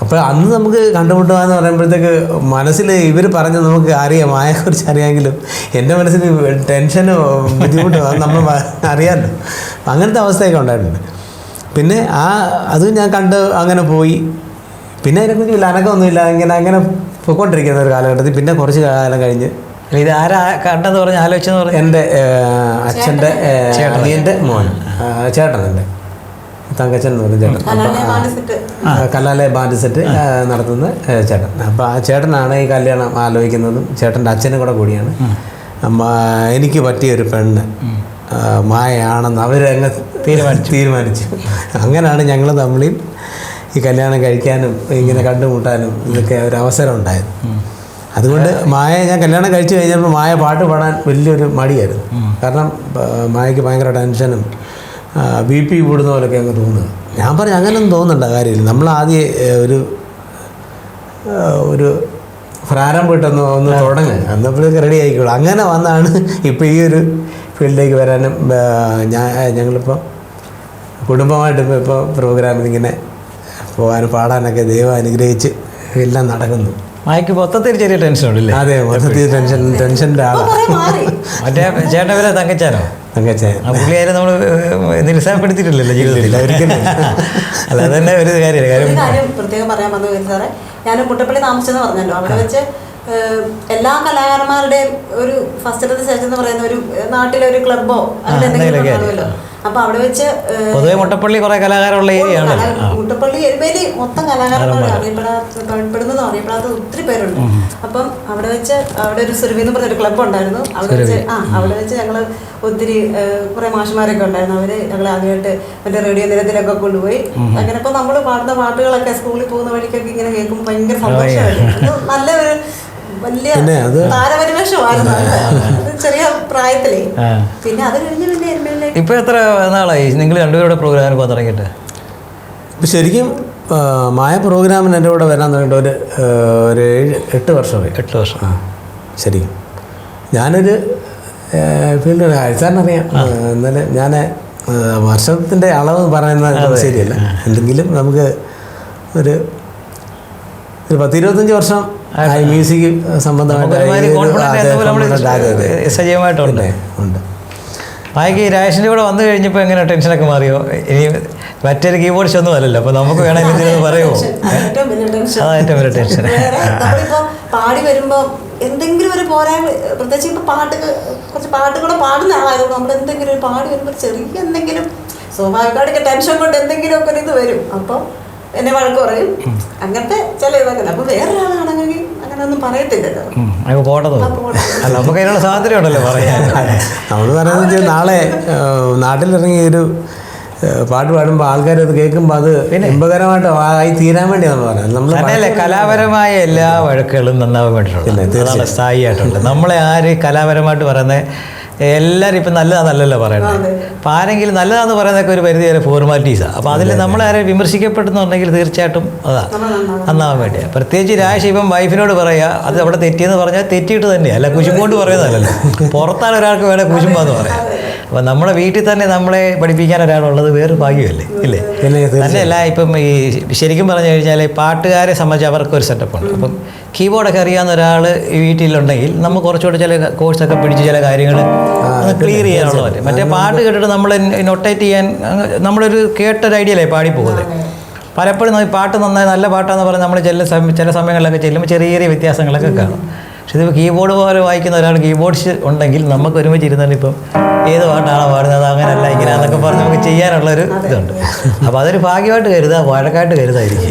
അപ്പോൾ അന്ന് നമുക്ക് കണ്ടുമുട്ടുക എന്ന് പറയുമ്പോഴത്തേക്ക് മനസ്സിൽ ഇവർ പറഞ്ഞ് നമുക്ക് അറിയാം, മായെക്കുറിച്ച് അറിയാമെങ്കിലും എൻ്റെ മനസ്സിൽ ടെൻഷനോ ബുദ്ധിമുട്ടോ അത് നമ്മൾ അറിയാമല്ലോ. അങ്ങനത്തെ അവസ്ഥയൊക്കെ ഉണ്ടായിട്ടുണ്ട്. പിന്നെ അതും ഞാൻ കണ്ട് അങ്ങനെ പോയി. പിന്നെ അതിനെക്കുറിച്ച് വലിയ അനക്കമൊന്നുമില്ല, അങ്ങനെ പോയിക്കൊണ്ടിരിക്കുന്ന ഒരു കാലഘട്ടത്തിൽ പിന്നെ കുറച്ച് കാലം കഴിഞ്ഞ് ഇത് ആരാ കണ്ടെന്ന് പറഞ്ഞ് ആലോചിച്ചെന്ന് പറഞ്ഞു? എൻ്റെ അച്ഛൻ്റെ അനിയൻ്റെ മോൻ ചേട്ടൻ, എൻ്റെ തങ്കച്ചൻ എന്ന് പറഞ്ഞ ചേട്ടൻ, കലാലയ ബാൻഡ് സെറ്റ് നടത്തുന്ന ചേട്ടൻ. അപ്പോൾ ആ ചേട്ടനാണ് ഈ കല്യാണം ആലോചിക്കുന്നതും ചേട്ടൻ്റെ അച്ഛനും കൂടെ കൂടിയാണ്. എനിക്ക് പറ്റിയൊരു പെണ്ണ് മായയാണെന്ന് അവരങ്ങ് തീരുമാനിച്ചു. അങ്ങനെയാണ് ഞങ്ങൾ തമ്മിൽ ഈ കല്യാണം കഴിക്കാനും ഇങ്ങനെ കണ്ടുമുട്ടാനും ഇതൊക്കെ ഒരു അവസരം ഉണ്ടായത്. അതുകൊണ്ട് മായ ഞാൻ കല്യാണം കഴിച്ചു കഴിഞ്ഞപ്പോൾ മായ പാട്ട് പാടാൻ വലിയൊരു മടിയായിരുന്നു. കാരണം മായയ്ക്ക് ഭയങ്കര ടെൻഷനും BP കൂടുന്ന പോലെയൊക്കെ അങ്ങ് തോന്നുക. ഞാൻ പറഞ്ഞു അങ്ങനെയൊന്നും തോന്നണ്ട കാര്യമില്ല, നമ്മൾ ആദ്യം ഒരു പ്രാരംഭം ഒന്ന് തുടങ്ങുക, എന്നപ്പോഴേക്ക് റെഡി ആയിക്കോളൂ. അങ്ങനെ വന്നാണ് ഇപ്പോൾ ഈ ഒരു ഫീൽഡിലേക്ക് വരാനും ഞങ്ങളിപ്പോൾ കുടുംബമായിട്ട് ഇപ്പോൾ പ്രോഗ്രാമിൽ ഇങ്ങനെ പോകാനും പാടാനൊക്കെ ദൈവം അനുഗ്രഹിച്ച് എല്ലാം നടക്കുന്നു. മായ്ക്ക് മൊത്തത്തിൽ ചെറിയ ടെൻഷൻ ഉണ്ടല്ലേ? അതെ, മൊത്തത്തിൽ ടെൻഷൻ്റെ ആളാണ്. മറ്റേ ചേട്ടൻ വരെ തങ്കച്ചാനോ? തങ്കച്ചാൻ പുള്ളിയായാലും നമ്മൾ നിരുത്സാഹപ്പെടുത്തിയിട്ടില്ലല്ലോ ജീവിതത്തിൽ ഒരിക്കലും. അല്ല, അതന്നെ ഒരു കാര്യം പ്രത്യേകം പറയാൻ വന്നു സാറേ. ഞാൻ മുട്ടപ്പള്ളി താമസിച്ചെന്ന് പറഞ്ഞല്ലോ, അവിടെ വെച്ച് എല്ലാ കലാകാരന്മാരുടെയും ഒരു ഫസ്റ്റ് സെഷൻ എന്ന് പറയുന്ന ഒരു നാട്ടിലെ ഒരു ക്ലബ്ബോ അങ്ങനെ എന്തെങ്കിലും കാണുമല്ലോ. അപ്പൊ അവിടെ വെച്ച് പൊതുവെ മുട്ടപ്പള്ളി കുറെ കലാകാരമുള്ള ഏരിയയാണ്. മുട്ടപ്പള്ളി എരുമേലി മൊത്തം കലാകാരന്മാർ അറിയപ്പെടാത്ത ഒത്തിരി പേരുണ്ട്. അപ്പം അവിടെ വെച്ച് അവിടെ ഒരു സുരഭി എന്ന് പറഞ്ഞൊരു ക്ലബ്ബ് ഉണ്ടായിരുന്നു. അവിടെ വെച്ച് ഞങ്ങള് ഒത്തിരി കുറെ മാഷുമാരൊക്കെ ഉണ്ടായിരുന്നു. അവര് ഞങ്ങൾ ആദ്യമായിട്ട് മറ്റേ റേഡിയോ നിരത്തിലൊക്കെ കൊണ്ടുപോയി. അങ്ങനെ ഇപ്പൊ നമ്മള് പാടുന്ന പാട്ടുകളൊക്കെ സ്കൂളിൽ പോകുന്ന വഴിക്കൊക്കെ ഇങ്ങനെ കേൾക്കുമ്പോൾ ഭയങ്കര സന്തോഷമായിരുന്നു. നല്ലൊരു വലിയ താരപരിവേഷമായിരുന്നു ചെറിയ പ്രായത്തിലേ. പിന്നെ അത് കഴിഞ്ഞ് പിന്നെ എരുമേലിലേക്ക്. ഇപ്പൊ എത്ര നാളായി നിങ്ങൾ രണ്ടുപേരുടെ പ്രോഗ്രാമിന് പോകാൻ തുടങ്ങിയിട്ട്? ഇപ്പം ശരിക്കും മായ പ്രോഗ്രാമിന് എൻ്റെ കൂടെ വരാൻ തുടങ്ങിയിട്ട് ഒരു 8 വർഷമായി. 8 വർഷം. ശരിക്കും ഞാനൊരു ഫീൽഡ് സാറിനറിയാം. എന്നാലും ഞാൻ വർഷത്തിൻ്റെ അളവ് പറയുന്നത് ശരിയല്ല. എന്തെങ്കിലും നമുക്ക് ഒരു 10-25 വർഷം മ്യൂസിക് സംബന്ധമായിട്ട് സജീവമായിട്ടുണ്ട്. മായ്ക്ക് രാജേഷിൻ്റെ കൂടെ വന്നു കഴിഞ്ഞപ്പോൾ എങ്ങനെ ടെൻഷനൊക്കെ മാറിയോ? ഇനി മറ്റൊരു കീബോർഡ്സ് ഒന്നും അല്ലല്ലോ, അപ്പൊ നമുക്ക് വേണമെങ്കിൽ പറയുമോ? അതാ ഏറ്റവും വലിയ ടെൻഷൻ. പാടി വരുമ്പോ എന്തെങ്കിലും ഒരു പോരായ്മ, പ്രത്യേകിച്ച് ഇപ്പൊ കുറച്ച് പാട്ടുകൂടെ പാടുന്ന ആളായതുകൊണ്ട് നമ്മൾ എന്തെങ്കിലും ഒരു പാടി വരുമ്പോൾ ചെറിയ എന്തെങ്കിലും സ്വാഭാവികമായിട്ട് ടെൻഷൻ കൊണ്ട് എന്തെങ്കിലും ഒക്കെ ഒരു ഇത് വരും. അപ്പം എന്നെ വഴക്ക് പറയും. അങ്ങനത്തെ ചില ഇതൊക്കെ. അപ്പൊ വേറൊരാളാണെങ്കിൽ അങ്ങനെ ഒന്നും പറയത്തില്ലല്ലോ. അല്ല, നമുക്ക് അതിനുള്ള സ്വാതന്ത്ര്യം ഉണ്ടല്ലോ പറയാൻ. നമ്മൾ പറയുന്നത് നാളെ നാട്ടിലിറങ്ങി ഒരു പാട്ട് പാടുമ്പോൾ ആൾക്കാർ അത് കേൾക്കുമ്പോൾ അത് ഇമ്പകരമായിട്ട് ആയി തീരാൻ വേണ്ടി നമ്മൾ പറയുന്നത്. നമ്മൾ കലാപരമായ എല്ലാ വഴക്കുകളും നന്നാവാൻ വേണ്ടിയിട്ടുണ്ട്, സ്ഥായിയായിട്ടുണ്ട്. നമ്മളെ ആര് കലാപരമായിട്ട് പറയുന്നത് എല്ലാവരും ഇപ്പം നല്ലതാണെന്നല്ലല്ലോ പറയുന്നത്. അപ്പോൾ ആരെങ്കിലും നല്ലതാണെന്ന് പറയുന്നതൊക്കെ ഒരു പരിധി വരെ ഫോർമാലിറ്റീസാണ്. അപ്പോൾ അതിൽ നമ്മളാരെയും വിമർശിക്കപ്പെടുന്നുണ്ടെങ്കിൽ തീർച്ചയായിട്ടും അതാ നന്നാവാൻ വേണ്ടിയാണ്. പ്രത്യേകിച്ച് രാശി ഇപ്പം വൈഫിനോട് പറയുക അത് അവിടെ തെറ്റിയെന്ന് പറഞ്ഞാൽ തെറ്റിയിട്ട് തന്നെയാണ്, അല്ല കുശുമ്പോണ്ട് പറയുന്നതല്ലല്ലോ. പുറത്താണ് ഒരാൾക്ക് വേണേൽ കുശുമ്പാന്ന് പറയാം. അപ്പം നമ്മുടെ വീട്ടിൽ തന്നെ നമ്മളെ പഠിപ്പിക്കാൻ ഒരാളുള്ളത് വേറെ ഭാഗ്യമല്ലേ, ഇല്ലേ? തന്നെയല്ല, ഇപ്പം ഈ ശരിക്കും പറഞ്ഞു കഴിഞ്ഞാൽ പാട്ടുകാരെ സംബന്ധിച്ച് അവർക്കൊരു സെറ്റപ്പുണ്ട്. അപ്പം കീബോർഡൊക്കെ അറിയാവുന്ന ഒരാൾ ഈ വീട്ടിലുണ്ടെങ്കിൽ നമ്മൾ കുറച്ചുകൂടെ ചില കോഴ്സൊക്കെ പിടിച്ച് ചില കാര്യങ്ങൾ ക്ലിയർ ചെയ്യാനുള്ള പറ്റും. മറ്റേ പാട്ട് കേട്ടിട്ട് നമ്മൾ നൊട്ടേറ്റ് ചെയ്യാൻ നമ്മളൊരു കേട്ടൊരു ഐഡിയയിലേ പാടി പോകുന്നത്. പലപ്പോഴും പാട്ട് നന്നായി നല്ല പാട്ടാന്ന് പറഞ്ഞാൽ നമ്മൾ ചില സമയങ്ങളിലൊക്കെ ചെല്ലുമ്പോൾ ചെറിയ ചെറിയ വ്യത്യാസങ്ങളൊക്കെ കാണും. പക്ഷെ ഇത് കീബോർഡ് പോലെ വായിക്കുന്ന ഒരാൾ കീബോർഡ്സ് ഉണ്ടെങ്കിൽ നമുക്ക് ഒരുമിച്ച് ഇരുന്നാൽ ഇപ്പം ഏത് പാട്ടാണോ പാടുന്നത് അങ്ങനെയല്ല ഇങ്ങനെയാന്നൊക്കെ പറഞ്ഞ് നമുക്ക് ചെയ്യാനുള്ളൊരു ഇതുണ്ട്. അപ്പോൾ അതൊരു ഭാഗ്യമായിട്ട് കരുതുക, വഴക്കായിട്ട് കരുതായിരിക്കും.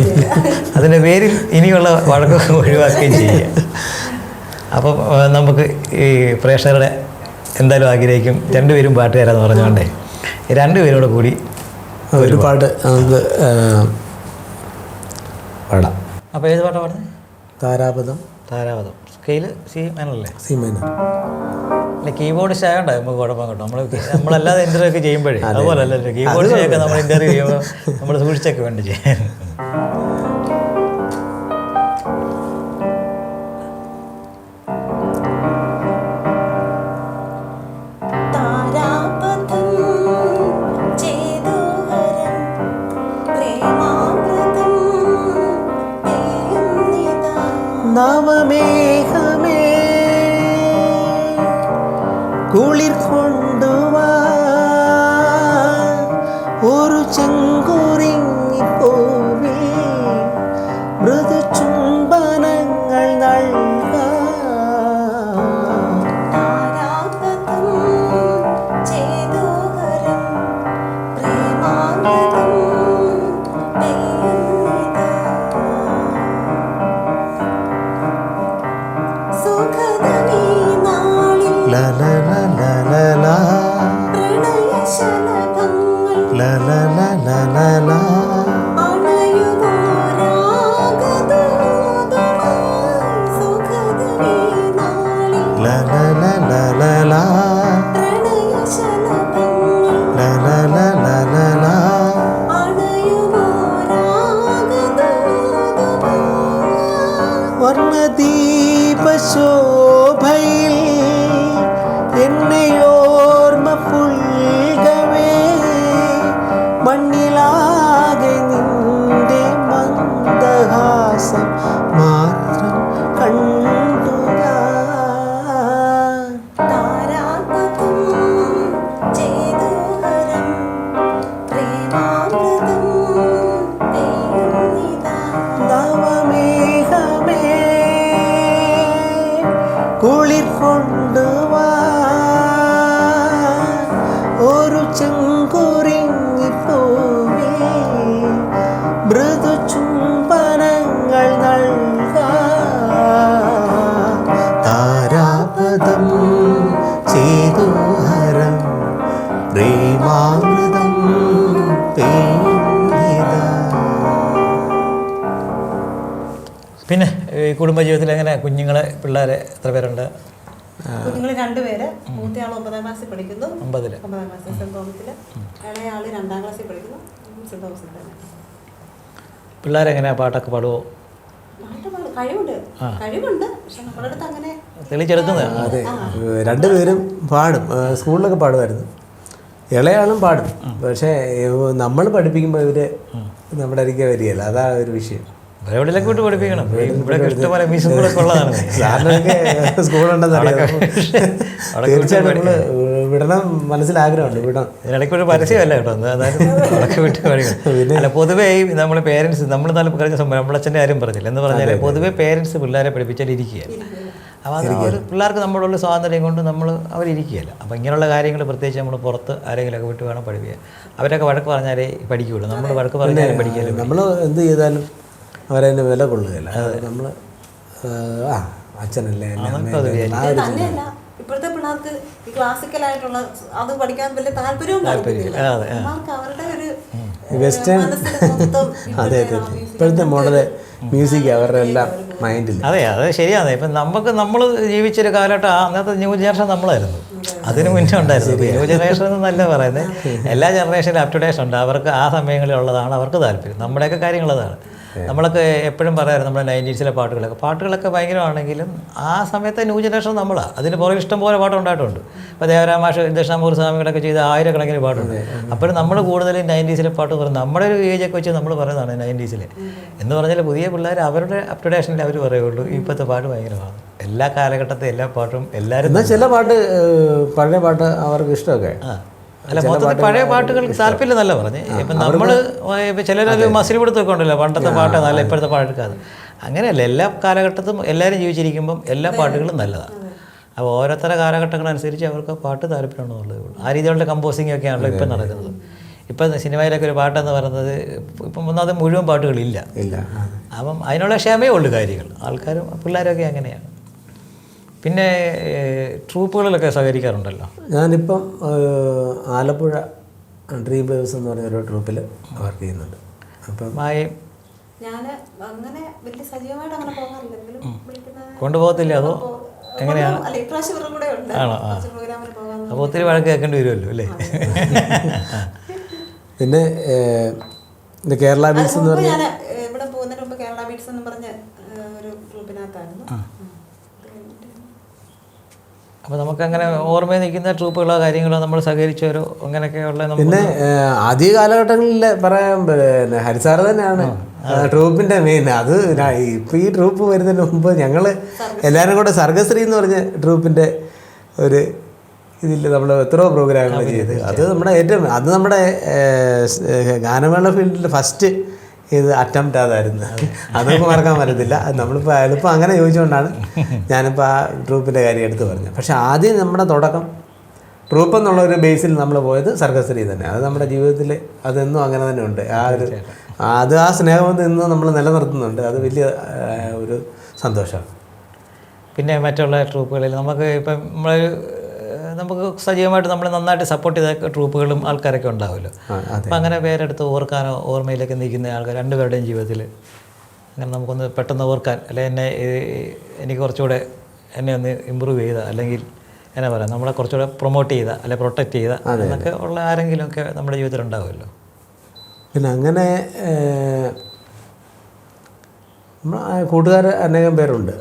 അതിൻ്റെ പേരിൽ ഇനിയുള്ള വഴക്കൊക്കെ ഒഴിവാക്കുകയും ചെയ്യുക. അപ്പം നമുക്ക് ഈ പ്രേക്ഷകരുടെ എന്തായാലും ആഗ്രഹിക്കും രണ്ടുപേരും പാട്ടുകാരാന്ന് പറഞ്ഞുകൊണ്ടേ രണ്ടുപേരോട് കൂടി ഒരു പാട്ട് നമുക്ക് പാടാം. അപ്പോൾ ഏത് പാട്ടാണ് പാടുന്നത്? താരാപഥം. താരാപഥം. സ്കെയില് സി മൈനറല്ലേ? C minor. അല്ല, കീബോർഡിസ്റ്റ് ആയതുകൊണ്ട് നമുക്ക് കുഴപ്പം കേട്ടോ. നമ്മളല്ലാതെ ഇൻ്റർവ്യൂ ഒക്കെ ചെയ്യുമ്പോഴേ അതുപോലെ അല്ലല്ലോ, കീബോർഡിസ്റ്റൊക്കെ നമ്മൾ ഇൻ്റർവ്യൂ ചെയ്യുമ്പോൾ നമ്മൾ സൂക്ഷിച്ചൊക്കെ വേണ്ട ചെയ്യാൻ. നവമേഘമേ കുളിർ കൊണ്ടുവാ ഒരു ചെങ്കുറിങ്ങി പോവേ മൃദു ചുംബനങ്ങൾ നൽകാം. La la la la la la. La la la la la la. La la la la la la. La la la la la la. വർണ്ണദീപശോഭയിൽ എന്നെയോർമ്മ പുൽകവേ മണ്ണിലാകെ നിന്റെ മന്ദഹാസം മാത്രം കണ്ടു ഞാൻ. നവമേഘമേ കുളിർ കൊണ്ടുവാ ഒരു ചെങ്കുറിങ്ങി പോവേ മൃദു ചുംബനങ്ങൾ നൽകാം. താരാപദം ചേതോഹരം പ്രേമാമൃതം പെയ്യുന്നിതാ. പിന്നെ ഈ കുടുംബജീവിതത്തിൽ എങ്ങനെ കുഞ്ഞുങ്ങളെ പിള്ളേരെ എത്ര പേരുണ്ട്? കുഞ്ഞുങ്ങൾ 2 പേര്. മൂത്തയാൾ 9ാം ക്ലാസ്സിൽ പഠിക്കുന്നു. 9 9ാം ക്ലാസ്സിൽ സെന്റ് തോമസിൽ. ഇളയാള് 2ാം ക്ലാസ്സിൽ പഠിക്കുന്നു. സെന്റ് തോമസിൽ തന്നെ. പിള്ളേരെങ്ങനെയാ പാട്ടൊക്കെ പാടുമോ? കഴിവുണ്ട്, പക്ഷെ നമ്മുടെ അടുത്ത് അങ്ങനെ തെളിച്ചെടുക്കുന്നത്. അതെ, രണ്ടുപേരും പാടും. സ്കൂളിലൊക്കെ പാടുമായിരുന്നു. ഇളയാളും പാടും. പക്ഷേ നമ്മൾ പഠിപ്പിക്കുമ്പോൾ ഇവര് നമ്മുടെ അരികെ വരികയല്ല. അതാ ഒരു വിഷയം. എവിടെയൊക്കെ വിട്ട് പഠിപ്പിക്കണം. ഇവിടെ ഇഷ്ടംപോലെ മ്യൂസിക് സ്കൂളൊക്കെ ഉള്ളതാണ്. സ്കൂളുണ്ടെന്ന് അറിയാം. തീർച്ചയായിട്ടും നമ്മള് വിടണം, മനസ്സിലാഗ്രഹമുണ്ട് വിടണം. ഇതിനിടയ്ക്ക് ഒരു പരസ്യമല്ല കേട്ടോ, അതായത് അതൊക്കെ വിട്ട് പഠിക്കണം. അല്ല, പൊതുവേ നമ്മൾ പേരൻസ്, നമ്മൾ നല്ല കഴിഞ്ഞ സംഭവം നമ്മളച്ഛൻ്റെ കാര്യം പറഞ്ഞില്ല എന്ന് പറഞ്ഞാൽ പൊതുവേ പേരൻസ് പിള്ളേരെ പഠിപ്പിച്ചാലിരിക്കുകയാണ്. അപ്പോൾ അത് ഒരു പിള്ളേർക്ക് നമ്മളുള്ള സ്വാതന്ത്ര്യം കൊണ്ട് അവരിയ്ക്കുകയല്ല. അപ്പോൾ ഇങ്ങനെയുള്ള കാര്യങ്ങൾ പ്രത്യേകിച്ച് നമ്മൾ പുറത്ത് ആരെങ്കിലുമൊക്കെ വിട്ട് വേണം പഠിപ്പിക്കാൻ. അവരൊക്കെ വഴക്ക് പറഞ്ഞാലേ പഠിക്കുകയുള്ളൂ. നമ്മൾ വഴക്ക് പറഞ്ഞാലും പഠിക്കാനും. നമ്മൾ എന്ത് ചെയ്താലും അവരതിന് വില കൊള്ളുകയില്ല. നമ്മൾ അച്ഛനല്ലേ തന്നെയല്ല, ഇപ്പോഴത്തെ പിള്ളേർക്ക് ഈ ക്ലാസിക്കലായിട്ടുള്ള അത് പഠിക്കാൻ വലിയ താല്പര്യവും അവരുടെ ഒരു വെസ്റ്റേൺ. അതെ അതെ, ഇപ്പോഴത്തെ മോഡല് മ്യൂസിക് അവരുടെ എല്ലാം മൈൻഡിൽ. അതെ, അത് ശരിയാണ്. ഇപ്പം നമ്മൾ ജീവിച്ചൊരു കാലഘട്ടം അന്നത്തെ ന്യൂ ജനറേഷൻ നമ്മളായിരുന്നു. അതിന് മുന്നേ ഉണ്ടായിരുന്നു. ന്യൂ ജനറേഷൻ എന്നല്ല പറയുന്നത്, എല്ലാ ജനറേഷനിലും അപ് ടു ഡേറ്റ് ഉണ്ട്. അവർക്ക് ആ സമയങ്ങളിലുള്ളതാണ് അവർക്ക് താല്പര്യം. നമ്മുടെയൊക്കെ കാര്യങ്ങളതാണ്. നമ്മളൊക്കെ എപ്പോഴും പറയാറ് നമ്മുടെ 90s പാട്ടുകളൊക്കെ ഭയങ്കരമാണെങ്കിലും ആ സമയത്തെ ന്യൂ ജനറേഷൻ നമ്മളാണ്. അതിന് പുറകെ ഇഷ്ടംപോലെ പാട്ടുണ്ടായിട്ടുണ്ട്. ഇപ്പോൾ ദേവരാമാഷ്, ദക്ഷിണാമൂർ സ്വാമികളൊക്കെ ചെയ്ത 1000 പാട്ടുണ്ട്. അപ്പോഴും നമ്മൾ കൂടുതലും 90s പാട്ട് പറയും. നമ്മുടെ ഒരു ഏജൊക്കെ വെച്ച് നമ്മൾ പറയുന്നതാണ് 90s എന്ന് പറഞ്ഞാൽ പുതിയ പിള്ളേർ അവരുടെ അപ് ടു ഡേഷനിൽ അവർ പറയുള്ളൂ. ഇപ്പോഴത്തെ പാട്ട് ഭയങ്കരമാണ്. എല്ലാ കാലഘട്ടത്തെ എല്ലാ പാട്ടും എല്ലാവരും. ചില പാട്ട്, പഴയ പാട്ട് അവർക്ക് ഇഷ്ടമൊക്കെ. അല്ല, മൊത്തത്തിൽ പഴയ പാട്ടുകൾക്ക് താല്പര്യം നല്ല പറഞ്ഞ്. ഇപ്പം നമ്മൾ ചിലരൊരു മസിൽ പിടുത്തൊക്കെ ഉണ്ടല്ലോ, പണ്ടത്തെ പാട്ട് നല്ല ഇപ്പോഴത്തെ പാട്ടെടുക്കാതെ. അങ്ങനെയല്ല, എല്ലാ കാലഘട്ടത്തും എല്ലാവരും ജീവിച്ചിരിക്കുമ്പം എല്ലാ പാട്ടുകളും നല്ലതാണ്. അപ്പോൾ ഓരോരുത്തരുടെ കാലഘട്ടങ്ങളനുസരിച്ച് അവർക്ക് പാട്ട് താല്പര്യമുണ്ടെന്നുള്ളതേ ഉള്ളൂ. ആ രീതിയിലുള്ള കമ്പോസിങ് ഒക്കെയാണല്ലോ ഇപ്പം നടക്കുന്നത്. ഇപ്പം സിനിമയിലൊക്കെ ഒരു പാട്ടെന്ന് പറയുന്നത് ഇപ്പം ഒന്നാമത് മുഴുവൻ പാട്ടുകളില്ല. അപ്പം അതിനുള്ള ക്ഷമയേ ഉള്ളൂ കാര്യങ്ങൾ. ആൾക്കാരും പിള്ളേരൊക്കെ അങ്ങനെയാണ്. പിന്നെ ട്രൂപ്പുകളിലൊക്കെ സഹകരിക്കാറുണ്ടല്ലോ. ഞാനിപ്പം ആലപ്പുഴ ഡ്രീം വേവ്സ് എന്ന് പറഞ്ഞൊരു ട്രൂപ്പിൽ വർക്ക് ചെയ്യുന്നുണ്ട്. അപ്പം മായയും ഞാൻ അങ്ങനെ വലിയ സജീവമായിട്ട് അങ്ങനെ പോകാറില്ലെങ്കിലും വിളിക്കുന്നത് കൊണ്ടുപോകത്തില്ല അതോ എങ്ങനെയാണ്? അല്ല ഇപ്രാവശ്യം ഇവരുടെ കൂടെ ഉണ്ട്. ആണോ? ആ. കുറച്ച് പ്രോഗ്രാമിന് പോകാൻ അപ്പോൾ ഒത്തിരി വഴക്ക് കേൾക്കേണ്ടി വരുമല്ലോ അല്ലേ? പിന്നെ ഇത് കേരള ബീച്ച് എന്ന് പറഞ്ഞാൽ ഞാൻ ഇവിടെ പോകുന്നതിന് മുമ്പ് കേരള ബീറ്റ്സ് എന്ന് പറഞ്ഞ ഒരു ഗ്രൂപ്പിനകത്തായിരുന്നു. അപ്പോൾ നമുക്കങ്ങനെ ഓർമ്മയിൽ നിൽക്കുന്ന ട്രൂപ്പുകളോ കാര്യങ്ങളോ നമ്മൾ സഹകരിച്ചവരോ അങ്ങനെയൊക്കെയുള്ള പിന്നെ ആദ്യ കാലഘട്ടങ്ങളിൽ പറയാൻ പിന്നെ ഹരിസാറ് തന്നെയാണ് ട്രൂപ്പിൻ്റെ മെയിൻ. അത് ഇപ്പം ഈ ട്രൂപ്പ് വരുന്നതിന് മുമ്പ് ഞങ്ങൾ എല്ലാവരും കൂടെ സർഗശ്രീ എന്ന് പറഞ്ഞ ട്രൂപ്പിൻ്റെ ഒരു ഇതിൽ നമ്മൾ എത്രയോ പ്രോഗ്രാമുകൾ ചെയ്ത് അത് നമ്മുടെ ഗാനമേള ഫീൽഡിൽ ഫസ്റ്റ് ഇത് അറ്റംപ്റ്റ് അതായിരുന്നു. അതൊക്കെ മറക്കാൻ പറ്റത്തില്ല. നമ്മളിപ്പോൾ എളുപ്പം അങ്ങനെ ചോദിച്ചുകൊണ്ടാണ് ഞാനിപ്പോൾ ആ ട്രൂപ്പിൻ്റെ കാര്യം എടുത്ത് പറഞ്ഞത്. പക്ഷേ ആദ്യം നമ്മുടെ തുടക്കം ട്രൂപ്പ് എന്നുള്ള ഒരു ബേസിൽ നമ്മൾ പോയത് സർഗശ്രീ തന്നെ. അത് നമ്മുടെ ജീവിതത്തിൽ അതെന്നും അങ്ങനെ തന്നെ ഉണ്ട്. ആ സ്നേഹം ഇന്ന് നമ്മൾ നിലനിർത്തുന്നുണ്ട്. അത് വലിയ ഒരു സന്തോഷമാണ്. പിന്നെ മറ്റുള്ള ട്രൂപ്പുകളിൽ നമുക്ക് സജീവമായിട്ട് നമ്മൾ നന്നായിട്ട് സപ്പോർട്ട് ചെയ്ത ട്രൂപ്പുകളും ആൾക്കാരൊക്കെ ഉണ്ടാവുമല്ലോ. അപ്പം അങ്ങനെ പേരെടുത്ത് ഓർക്കാനോ ഓർമ്മയിലേക്ക് നിൽക്കുന്ന ആൾക്കാർ രണ്ടുപേരുടെയും ജീവിതത്തിൽ അങ്ങനെ നമുക്കൊന്ന് പെട്ടെന്ന് ഓർക്കാൻ, അല്ലെങ്കിൽ എനിക്ക് കുറച്ചുകൂടെ എന്നെ ഒന്ന് ഇമ്പ്രൂവ് ചെയ്ത, അല്ലെങ്കിൽ എന്നാ പറയാം നമ്മളെ കുറച്ചുകൂടെ പ്രൊമോട്ട് ചെയ്ത അല്ലെ പ്രൊട്ടക്റ്റ് ചെയ്ത എന്നൊക്കെ ഉള്ള ആരെങ്കിലുമൊക്കെ നമ്മുടെ ജീവിതത്തിൽ ഉണ്ടാവുമല്ലോ. പിന്നെ അങ്ങനെ കൂട്ടുകാർ അനേകം പേരുണ്ട്.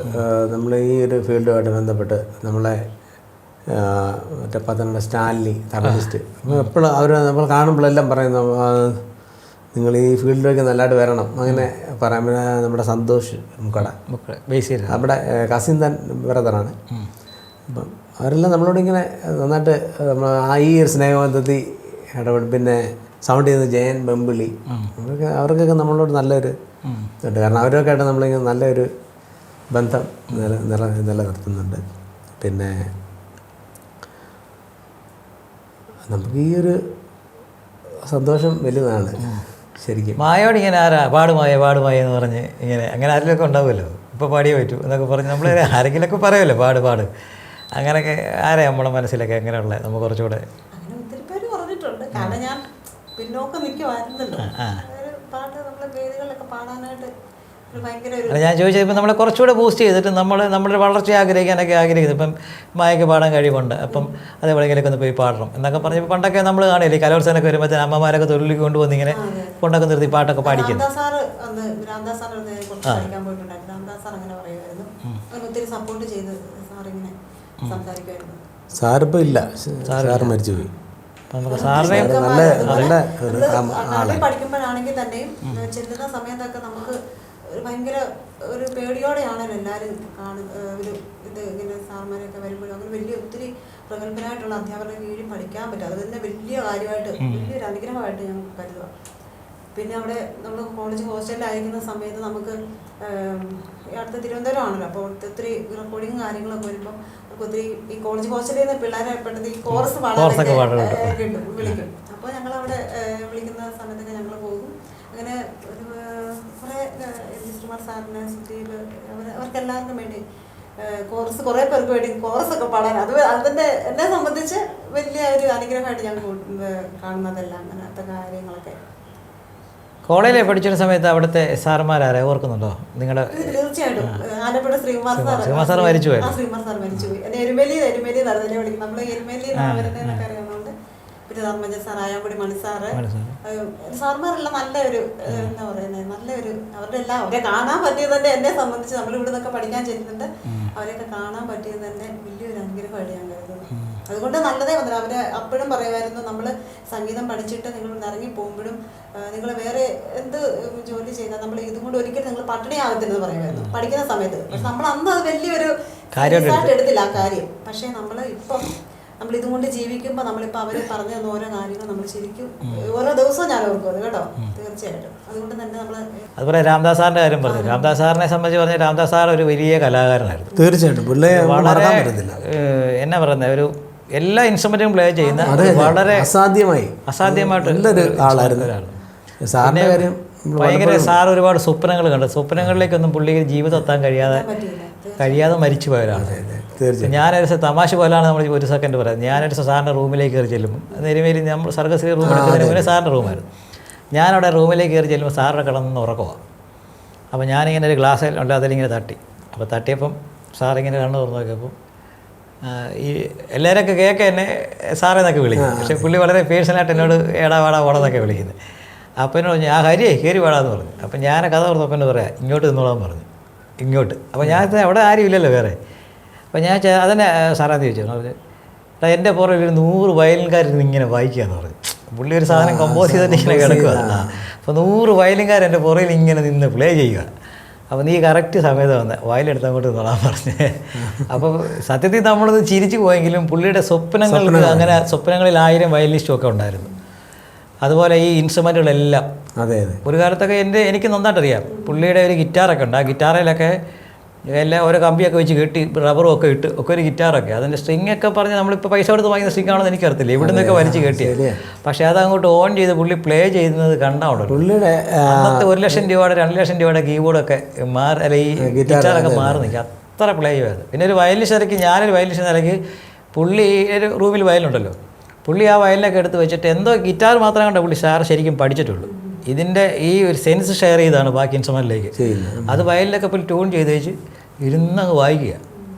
നമ്മൾ ഈ ഒരു ഫീൽഡുമായിട്ട് ബന്ധപ്പെട്ട് നമ്മളെ മറ്റേ പത്തനംതിട്ട സ്റ്റാൻലി തബലിസ്റ്റ് എപ്പോഴും നമ്മൾ കാണുമ്പോഴെല്ലാം പറയുന്നു നിങ്ങൾ ഈ ഫീൽഡിലേക്ക് നല്ലതായിട്ട് വരണം അങ്ങനെ പറയാൻ. പിന്നെ നമ്മുടെ സന്തോഷ് മുക്കട നമ്മുടെ കസിൻ ബ്രദറാണ്. അപ്പം അവരെല്ലാം നമ്മളോട് ഇങ്ങനെ നന്നായിട്ട് ഈ ഒരു സ്നേഹബന്ധത്തിൽ ഇടപെടും. പിന്നെ സൗണ്ട് ചെയ്യുന്ന ജയൻ ബെമ്പിളി അവർക്കൊക്കെ നമ്മളോട് നല്ലൊരു ഇതുണ്ട്. കാരണം അവരൊക്കെ ആയിട്ട് നമ്മളിങ്ങനെ നല്ലൊരു ബന്ധം നിലനിർത്തുന്നുണ്ട്. പിന്നെ നമുക്ക് ഈ ഒരു സന്തോഷം വലുതാണ് ശരിക്കും. മായോട് ഇങ്ങനെ പാടുമായ എന്ന് പറഞ്ഞ് ഇങ്ങനെ അങ്ങനെ ആരെങ്കിലുമൊക്കെ ഉണ്ടാവുമല്ലോ. ഇപ്പോൾ പാടിയേ പറ്റൂ എന്നൊക്കെ പറഞ്ഞ് നമ്മൾ ആരെങ്കിലുമൊക്കെ പറയുമല്ലോ പാട് അങ്ങനെയൊക്കെ ആരെ നമ്മുടെ മനസ്സിലൊക്കെ എങ്ങനെയുള്ള നമുക്ക് കുറച്ചുകൂടെ അങ്ങനെ ഒത്തിരി പേര് പറഞ്ഞിട്ടുണ്ട്. കാരണം ഞാൻ പിന്നോക്കം നിൽക്കുമായിരുന്നല്ലോ. പാട്ട് നമ്മളെ വേദികളിലൊക്കെ പാടാനായിട്ട് ഞാൻ ചോദിച്ചത് ഇപ്പം നമ്മളെ കുറച്ചുകൂടെ ബൂസ്റ്റ് ചെയ്തിട്ട് നമ്മുടെ വളർച്ച ആഗ്രഹിക്കുന്നത് ഇപ്പം മായയ്ക്ക് പാടാൻ കഴിവുണ്ട്, അപ്പം അതേപോലെങ്കിലൊക്കെ ഒന്ന് പോയി പാടണം എന്നൊക്കെ പറഞ്ഞപ്പോൾ പണ്ടൊക്കെ നമ്മൾ കാണില്ലേ കലോത്സവമൊക്കെ വരുമ്പോഴത്തേന് അമ്മമാരൊക്കെ തൊഴിലേക്ക് കൊണ്ടുവന്ന് ഇങ്ങനെ കൊണ്ടൊക്കെ നിർത്തി പാട്ടൊക്കെ പാടിക്കുന്നു. സാറിപ്പോൾ ഇല്ല, സാറ് മരിച്ചുപോയി. പഠിക്കുമ്പോഴാണെങ്കിൽ തന്നെയും ചെല്ലുന്ന സമയത്തൊക്കെ നമുക്ക് ഭയങ്കര ഒരു പേടിയോടെയാണല്ലോ എല്ലാവരും ഒരു ഇത് ഇങ്ങനെ സാർമാരൊക്കെ വരുമ്പോഴും അങ്ങനെ വലിയ ഒത്തിരി പ്രഗത്ഭരായിട്ടുള്ള അധ്യാപകരുടെ കീഴിൽ പഠിക്കാൻ പറ്റും. അത് തന്നെ വലിയ കാര്യമായിട്ട് വലിയൊരു അനുഗ്രഹമായിട്ട് ഞാൻ കരുതുക. പിന്നെ അവിടെ നമ്മൾ കോളേജ് ഹോസ്റ്റലിൽ അയക്കുന്ന സമയത്ത് നമുക്ക് അടുത്ത തിരുവനന്തപുരം ആണല്ലോ. അപ്പോൾ ഒത്തിരി റെക്കോർഡിങ് കാര്യങ്ങളൊക്കെ വരുമ്പോൾ നമുക്ക് ഒത്തിരി ഈ കോളേജ് ഹോസ്റ്റലിൽ നിന്ന് പിള്ളേരെ പെട്ടെന്ന് ഈ കോറസ് പാടാനൊക്കെ കിട്ടും, വിളിക്കും. അപ്പോൾ ഞങ്ങളവിടെ വിളിക്കുന്ന സമയത്തൊക്കെ ഞങ്ങൾ പോകും. അങ്ങനെ ഒരു കുറേ ജിസ്റ്റുമാർ സാറിന് സുധീർ അവർക്കെല്ലാവർക്കും വേണ്ടി കോറസ് കുറേ പേർക്ക് വേണ്ടി കോറസൊക്കെ പാടാൻ അതിൻ്റെ എന്നെ സംബന്ധിച്ച് വലിയ ഒരു അനുഗ്രഹമായിട്ട് ഞാൻ കാണുന്നതെല്ലാം അങ്ങനത്തെ കാര്യങ്ങളൊക്കെ. കോളേജിൽ പഠിച്ചിരുന്ന സമയത്ത് അവിടുത്തെ സാറന്മാരാരെ ഓർക്കുന്നുണ്ടോ നിങ്ങളുടെ? തീർച്ചയായിട്ടും ആലപ്പുഴ ശ്രീകുമാർ സാർ മരിച്ചുപോയി. ശ്രീകുമാർ സാർ മരിച്ചുപോയി. എന്നെ എരുമേലി നടന്നതിനെ വിളിക്കും. നമ്മൾ എരുമേലി വരുന്നതെന്നൊക്കെ അറിയാവുന്നതുകൊണ്ട്. പിന്നെ ധർമ്മജൻ സാർ, ആയാമ്പുടി മണിസാറ്, സാർമാരെല്ലാം നല്ലൊരു എന്താ പറയുന്നത് നല്ലൊരു അവരെ കാണാൻ പറ്റിയത് തന്നെ എന്നെ സംബന്ധിച്ച് നമ്മൾ ഇവിടെ നിന്നൊക്കെ പഠിക്കാൻ ചെല്ലുന്നുണ്ട്. അവരെയൊക്കെ കാണാൻ പറ്റിയത് തന്നെ വലിയൊരു അനുഗ്രഹമായിട്ട് ഞാൻ കരുതുന്നു. അതുകൊണ്ട് നല്ലതേ വന്നില്ല. അവര് അപ്പോഴും പറയുമായിരുന്നു നമ്മൾ സംഗീതം പഠിച്ചിട്ട് നിങ്ങൾ ഇറങ്ങി പോകുമ്പോഴും നിങ്ങൾ വേറെ എന്ത് ജോലി ചെയ്താൽ നമ്മൾ ഇതും കൊണ്ട് ഒരിക്കലും നിങ്ങൾ പട്ടിണിയാകത്തില്ലെന്ന് പറയുമായിരുന്നു പഠിക്കുന്ന സമയത്ത്. പക്ഷെ നമ്മൾ അന്ന് അത് വലിയൊരു കാര്യമായിട്ട് എടുത്തില്ല ആ കാര്യം. പക്ഷെ നമ്മൾ ഇതും കൊണ്ട് ജീവിക്കുമ്പോൾ നമ്മളിപ്പോൾ അവർ പറഞ്ഞു തന്ന ഓരോ കാര്യങ്ങൾ നമ്മൾ ശരിക്കും ഓരോ ദിവസവും ഞാൻ ഓർക്കും അത് കേട്ടോ. തീർച്ചയായിട്ടും അതുകൊണ്ട് തന്നെ നമ്മൾ അതുപോലെ രാംദാസ് സാറിൻ്റെ കാര്യം പറഞ്ഞു. രാംദാസ് സാറിനെ സംബന്ധിച്ച് പറഞ്ഞാൽ രാംദാസ് സാർ ഒരു വലിയ കലാകാരനായിരുന്നു. തീർച്ചയായിട്ടും വളരെ എന്നാ പറയുന്നത് ഒരു എല്ലാ ഇൻസ്ട്രുമെന്റും പ്ലേ ചെയ്യുന്ന വളരെ അസാധ്യമായിട്ട് നല്ലൊരു ആളായിരുന്നു. ഭയങ്കര സാർ ഒരുപാട് സ്വപ്നങ്ങൾ കണ്ടു. സ്വപ്നങ്ങളിലേക്കൊന്നും പുള്ളിക്ക് ജീവിതം എത്താൻ കഴിയാതെ മരിച്ചു പോയ ഒരാളാണ്. തീർച്ചയായും. ഞാനൊരു തമാശ പോലാണ് നമ്മൾ ഒരു സെക്കൻഡ് പറയാം. ഞാനൊരു സാറിൻ്റെ റൂമിലേക്ക് കയറി ചെല്ലുമ്പോൾ എരുമേലി നമ്മൾ സർഗശ്രീ റൂം എടുക്കുന്നതിന് മുന്നേ സാറിൻ്റെ റൂമായിരുന്നു. ഞാനവിടെ റൂമിലേക്ക് കയറി ചെല്ലുമ്പോൾ സാറിൻ്റെ കിടന്ന് ഉറക്കമാണ്. അപ്പോൾ ഞാനിങ്ങനെ ഒരു ഗ്ലാസ്സിൽ ഉണ്ട്, അതിലിങ്ങനെ തട്ടി. അപ്പോൾ തട്ടിയപ്പം സാറിങ്ങനെ കണ്ണു തുറന്ന് നോക്കിയപ്പോൾ ഈ എല്ലാവരൊക്കെ കേൾക്കുക എന്നെ സാറെന്നൊക്കെ വിളിക്കും. പക്ഷേ പുള്ളി വളരെ പേഴ്സണലായിട്ട് എന്നോട് ഏടാ വാടാ ഓടാന്നൊക്കെ വിളിക്കുന്നത്. അപ്പോൾ എന്നോട് ഞാൻ ഹരിയേ കയറി വാടാന്ന് പറഞ്ഞു. അപ്പം ഞാൻ കഥ തുറന്നപ്പോൾ എന്നോട് പറയാം ഇങ്ങോട്ട് നിന്നോളാൻ പറഞ്ഞു. ഇങ്ങോട്ട്. അപ്പോൾ ഞാൻ അവിടെ ആരും ഇല്ലല്ലോ വേറെ. അപ്പോൾ ഞാൻ അതന്നെ സാറാന്ന് ചോദിച്ചു. പറഞ്ഞു എൻ്റെ പുറകിൽ ഒരു 100 വയലിൻകാരിന്ന് ഇങ്ങനെ വായിക്കുകയെന്ന് പറഞ്ഞു. പുള്ളി ഒരു സാധനം കമ്പോസ് ചെയ്തിട്ട് ഇങ്ങനെ കിടക്കുക. അപ്പോൾ 100 വയലിൻകാർ എൻ്റെ പുറകിൽ ഇങ്ങനെ നിന്ന് പ്ലേ ചെയ്യുക. അപ്പോൾ നീ കറക്റ്റ് സമയത്ത് വന്ന് വയലെടുത്ത് അങ്ങോട്ട് നോളാൻ പറഞ്ഞ്. അപ്പോൾ സത്യത്തിൽ നമ്മളത് ചിരിച്ചു പോയെങ്കിലും പുള്ളിയുടെ സ്വപ്നങ്ങൾക്ക് അങ്ങനെ സ്വപ്നങ്ങളിൽ 1000 വയലിനിസ്റ്റും ഒക്കെ ഉണ്ടായിരുന്നു. അതുപോലെ ഈ ഇൻസ്ട്രുമെൻറ്റുകളെല്ലാം ഒരു കാലത്തൊക്കെ എനിക്ക് നന്നായിട്ടറിയാം. പുള്ളിയുടെ ഒരു ഗിറ്റാറൊക്കെ ഉണ്ട്. ആ ഗിറ്റാറിലൊക്കെ എല്ലാം ഓരോ കമ്പിയൊക്കെ വെച്ച് കെട്ടി റബ്ബറും ഒക്കെ ഇട്ട് ഒക്കെ ഒരു ഗിറ്റാറൊക്കെ അതിൻ്റെ സ്ട്രിങ്ങൊക്കെ പറഞ്ഞ് നമ്മളിപ്പോൾ പൈസ കൊടുത്ത് വാങ്ങിയ സ്ട്രിങ് ആണെന്ന് എനിക്കറിയത്തില്ല. ഇവിടെ നിന്നൊക്കെ വലിച്ച് കെട്ടിയത്. പക്ഷേ അതങ്ങോട്ട് ഓൺ ചെയ്ത് പുള്ളി പ്ലേ ചെയ്യുന്നത് കണ്ടാവുള്ളൂ. പുള്ളിയുടെ അന്നത്തെ 1 ലക്ഷം രൂപയുടെ 2 ലക്ഷം രൂപയുടെ കീബോർഡൊക്കെ ഈ ഗിറ്റാറൊക്കെ മാറി നിൽക്കുക. അത്ര പ്ലേ ചെയ്യുമായിരുന്നു. പിന്നെ ഒരു വയലിൻ നിലയ്ക്ക് ഞാനൊരു വയലിൻ നിലയ്ക്ക് പുള്ളി ഒരു റൂമിൽ വയലുണ്ടല്ലോ, പുള്ളി ആ വയലിനൊക്കെ എടുത്ത് വെച്ചിട്ട് എന്തോ ഗിറ്റാർ മാത്രം കണ്ട പുള്ളി സാർ ശരിക്കും പഠിച്ചിട്ടുള്ളൂ. ഇതിൻ്റെ ഈ ഒരു സെൻസ് ഷെയർ ചെയ്താണ് ബാക്കി ഇൻസ്ട്രുമെൻറ്റിലേക്ക്. അത് വയലിലൊക്കെ പോയി ട്യൂൺ ചെയ്ത് വെച്ച് ഇരുന്നങ്ങ് വായിക്കുക.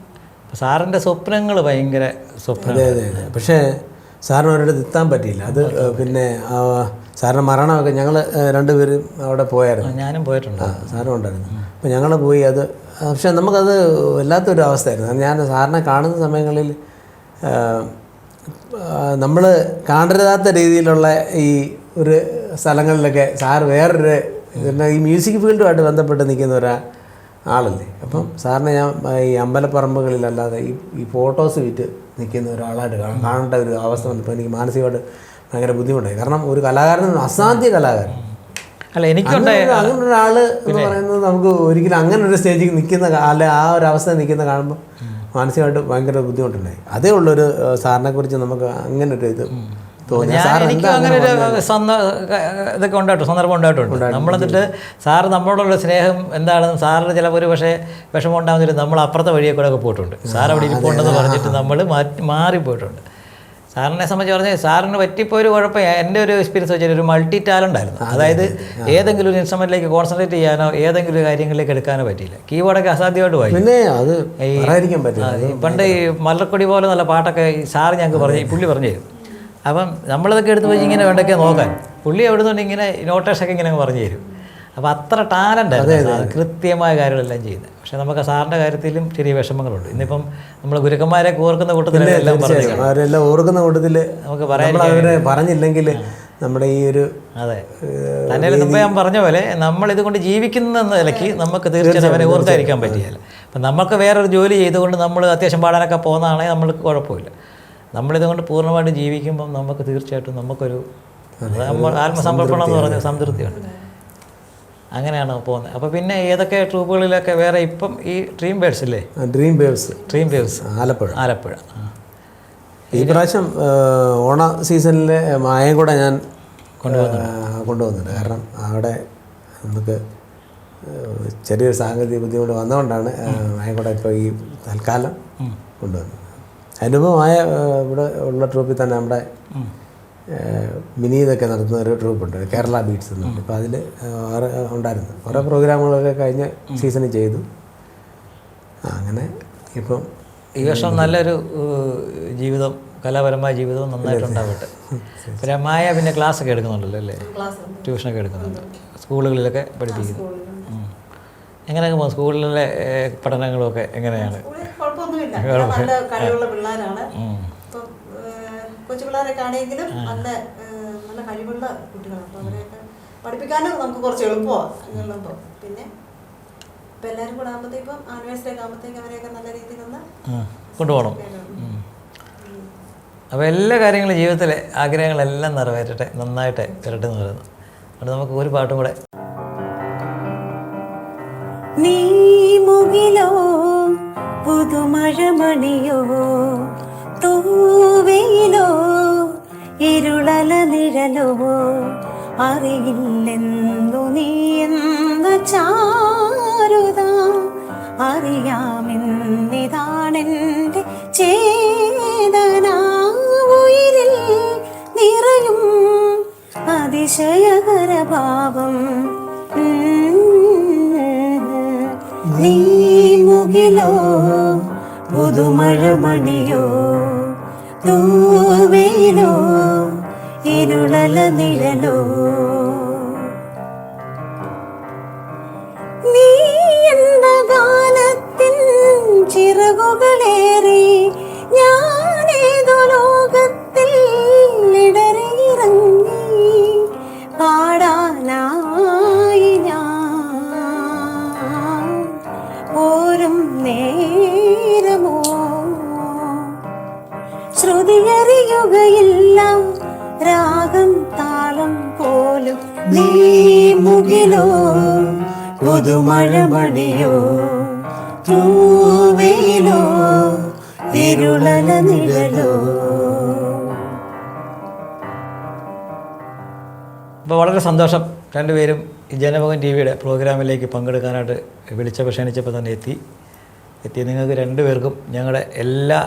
അപ്പോൾ സാറിൻ്റെ സ്വപ്നങ്ങൾ ഭയങ്കര സ്വപ്നം. പക്ഷേ സാറിന് ഒരിടത്ത് എത്താൻ പറ്റിയില്ല. അത് പിന്നെ സാറിൻ്റെ മരണമൊക്കെ ഞങ്ങൾ 2 പേരും അവിടെ പോയായിരുന്നു. ഞാനും പോയിട്ടുണ്ട്. സാറും ഉണ്ടായിരുന്നു. അപ്പോൾ ഞങ്ങൾ പോയി. അത് പക്ഷേ നമുക്കത് വല്ലാത്തൊരു അവസ്ഥയായിരുന്നു. ഞാൻ സാറിനെ കാണുന്ന സമയങ്ങളിൽ നമ്മൾ കാണരുതാത്ത രീതിയിലുള്ള ഈ ഒരു സ്ഥലങ്ങളിലൊക്കെ സാർ വേറൊരു ഈ മ്യൂസിക് ഫീൽഡുമായിട്ട് ബന്ധപ്പെട്ട് നിൽക്കുന്ന ആളല്ലേ. അപ്പം സാറിനെ ഞാൻ ഈ അമ്പലപ്പറമ്പുകളിലല്ലാതെ ഈ ഫോട്ടോസ് വിറ്റ് നിൽക്കുന്ന ഒരാളായിട്ട് കാണേണ്ട ഒരു അവസ്ഥ വന്നപ്പോൾ എനിക്ക് മാനസികമായിട്ട് ഭയങ്കര ബുദ്ധിമുട്ടായി. കാരണം ഒരു കലാകാരൻ, അസാധ്യ കലാകാരൻ അല്ല, എനിക്കുണ്ട് അങ്ങനെ ഒരാൾ എന്ന് പറയുന്നത്. നമുക്ക് ഒരിക്കലും അങ്ങനെ ഒരു സ്റ്റേജിൽ നിൽക്കുന്ന അല്ലെ ആ ഒരു അവസ്ഥ നിൽക്കുന്ന കാണുമ്പോൾ മാനസികമായിട്ട് ഭയങ്കര ബുദ്ധിമുട്ടുണ്ടായി. അതേ ഉള്ളൊരു സാറിനെ കുറിച്ച് നമുക്ക് അങ്ങനെ ഒരു ഇത് തോന്നി. എനിക്ക് അങ്ങനെ ഒരു ഇതൊക്കെ ഉണ്ടായിട്ടുണ്ട്, സന്ദർഭം ഉണ്ടായിട്ടുണ്ട്. നമ്മളെന്നിട്ട് സാറ് നമ്മളോടുള്ള സ്നേഹം എന്താണെന്ന് സാറിന് ചിലപ്പോൾ ഒരു പക്ഷേ വിഷമം ഉണ്ടാകുന്നില്ല. നമ്മൾ അപ്പുറത്തെ വഴിയെ കൂടെ ഒക്കെ പോയിട്ടുണ്ട്. സാർ അവിടെ ഇരിപ്പുണ്ടെന്ന് പറഞ്ഞിട്ട് നമ്മൾ മാറിപ്പോയിട്ടുണ്ട്. സാറിനെ സംബന്ധിച്ച് പറഞ്ഞാൽ സാറിന് പറ്റിപ്പോയൊരു കുഴപ്പം എൻ്റെ ഒരു എക്സ്പീരിയൻസ് വെച്ചാൽ ഒരു മൾട്ടി ടാലൻ്റ് ആയിരുന്നു. അതായത് ഏതെങ്കിലും ഒരു ഇൻസ്ട്രുമെൻറ്റിലേക്ക് കോൺസെൻട്രേറ്റ് ചെയ്യാനോ ഏതെങ്കിലും ഒരു കാര്യങ്ങളിലേക്ക് എടുക്കാനോ പറ്റിയില്ല. കീബോർഡൊക്കെ അസാധ്യമായിട്ട് വായിക്കും. പിന്നെ അത് പറയാതിരിക്കാൻ പറ്റില്ല. പണ്ട് ഈ മലർക്കൊടി പോലെ നല്ല പാട്ടൊക്കെ സാറ് ഞങ്ങൾക്ക് പറഞ്ഞ് പുള്ളി പറഞ്ഞു തരും. അപ്പം നമ്മളതൊക്കെ എടുത്ത് പോയി ഇങ്ങനെ വേണ്ടൊക്കെ നോക്കാൻ പുള്ളി എവിടെ നിന്നുകൊണ്ട് ഇങ്ങനെ നോട്ടേഷൊക്കെ ഇങ്ങനെ പറഞ്ഞു തരും. അപ്പോൾ അത്ര ടാലൻ്റ് ആയിരുന്നു കൃത്യമായ കാര്യങ്ങളെല്ലാം ചെയ്യുന്നത്. പക്ഷേ നമുക്ക് സാറിൻ്റെ കാര്യത്തിലും ചെറിയ വിഷമങ്ങളുണ്ട്. ഇന്നിപ്പം നമ്മൾ ഗുരുക്കന്മാരെ ഓർക്കുന്ന കൂട്ടത്തിൽ അവരെല്ലാം ഓർക്കുന്ന കൂട്ടത്തിൽ നമുക്ക് അവരെ പറഞ്ഞില്ലെങ്കിൽ നമ്മുടെ ഈ ഒരു അതെ തന്നെ മുമ്പ് ഞാൻ പറഞ്ഞ പോലെ നമ്മളിതുകൊണ്ട് ജീവിക്കുന്ന നിലയ്ക്ക് നമുക്ക് തീർച്ചയായും അവരെ ഓർക്കാതിരിക്കാൻ പറ്റിയല്ല. അപ്പം നമുക്ക് വേറൊരു ജോലി ചെയ്തുകൊണ്ട് നമ്മൾ അത്യാവശ്യം പാടാനൊക്കെ പോകുന്നതാണെങ്കിൽ നമ്മൾക്ക് കുഴപ്പമില്ല. നമ്മളിതുകൊണ്ട് പൂർണ്ണമായിട്ട് ജീവിക്കുമ്പം നമുക്ക് തീർച്ചയായിട്ടും നമുക്കൊരു ആത്മസമർപ്പണം എന്ന് പറഞ്ഞ സംതൃപ്തിയുണ്ട്. അങ്ങനെയാണ് പോകുന്നത്. അപ്പോൾ പിന്നെ ഏതൊക്കെ ട്രൂപ്പുകളിലൊക്കെ വേറെ ഇപ്പം ഈ ഡ്രീം ബേഡ്സ് ഇല്ലേ? Dream waves Alappuzha. ഈ പ്രാവശ്യം ഓണ സീസണിലെ മായം കൂടെ ഞാൻ കൊണ്ടുവന്നിട്ടുണ്ട്. കാരണം അവിടെ നമുക്ക് ചെറിയൊരു സാങ്കേതിക ബുദ്ധിമുട്ട് വന്നതുകൊണ്ടാണ് മായം കൂടെ ഇപ്പോൾ ഈ തൽക്കാലം കൊണ്ടുവന്നത്. അനുഭവമായ ഇവിടെ ഉള്ള ട്രൂപ്പിൽ തന്നെ നമ്മുടെ മിനിതൊക്കെ നടത്തുന്ന ഒരു ട്രൂപ്പുണ്ട്, കേരള ബീറ്റ്സ് എന്നുണ്ട്. ഇപ്പോൾ അതിൽ ഉണ്ടായിരുന്നു കുറേ പ്രോഗ്രാമുകളൊക്കെ കഴിഞ്ഞ സീസണിൽ ചെയ്തു. അങ്ങനെ ഇപ്പം ഈ വർഷം നല്ലൊരു ജീവിതം, കലാപരമായ ജീവിതവും നന്നായിട്ടുണ്ടാവട്ടെ. പിന്നെ മായ പിന്നെ ക്ലാസ്സൊക്കെ എടുക്കുന്നുണ്ടല്ലോ അല്ലേ? ട്യൂഷനൊക്കെ എടുക്കുന്നുണ്ട്, സ്കൂളുകളിലൊക്കെ പഠിപ്പിക്കുന്നു. എങ്ങനെയൊക്കെ പോകും സ്കൂളിലെ പഠനങ്ങളൊക്കെ എങ്ങനെയാണ്? നല്ല കഴിവുള്ള പിള്ളേരാണ്. ഇപ്പം കൊച്ചു പിള്ളേരൊക്കെ ആണെങ്കിലും നല്ല നല്ല കഴിവുള്ള കുട്ടികളാണ്. അപ്പോൾ അവരെയൊക്കെ പഠിപ്പിക്കാനും നമുക്ക് കുറച്ച് എളുപ്പമാണ്. പിന്നെ ഇപ്പം എല്ലാവരും കൂടെ ആകുമ്പോഴത്തേക്കും ആനിവേഴ്സറി ഒക്കെ ആകുമ്പോഴത്തേക്കും അവരെയൊക്കെ നല്ല രീതിയിലൊന്ന് കൊണ്ടുപോകണം. അപ്പോൾ എല്ലാ കാര്യങ്ങളും ജീവിതത്തിലെ ആഗ്രഹങ്ങളെല്ലാം നിറവേറ്റട്ടെ, നന്നായിട്ട് വരട്ടെ എന്ന് പറയുന്നു. അതുകൊണ്ട് നമുക്ക് ഒരു പാട്ടും കൂടെ. നീ മുകിലോ പുതുമഴമണിയോ തൂവയിലോ ഇരുളല നിഴലോ അറിയില്ലെന്നു നീ എന്ന ചാരുത അറിയാമെന്നിതാണെൻ്റെ ചേതന ഉയിരിൽ നിറയും അതിശയകര ഭാവം നീ മുകിലോ പുതുമഴമണിയോ തൂവയിലോ ഇരുളല നിഴലോ നീ എന്ന ഗാനത്തിൻ ചിറകുകളേറി ഞാനേതോ ലോകത്തിൽ ഇടറിയിറങ്ങി പാടാനായി ഞാൻ ഓരും നേരമോ ശ്രുതിയറിയുകയില്ല രാഗം താളം പോലും നീ മുകിലോ പുതുമഴമണിയോ തൂവയിലോ ഇരുളല നിഴലോ. അപ്പോൾ വളരെ സന്തോഷം രണ്ടുപേരും ഈ ജനമകൻ ടി വിയുടെ പ്രോഗ്രാമിലേക്ക് പങ്കെടുക്കാനായിട്ട് വിളിച്ചപ്പോൾ ക്ഷണിച്ചപ്പോൾ തന്നെ എത്തി നിങ്ങൾക്ക് രണ്ടുപേർക്കും ഞങ്ങളുടെ എല്ലാ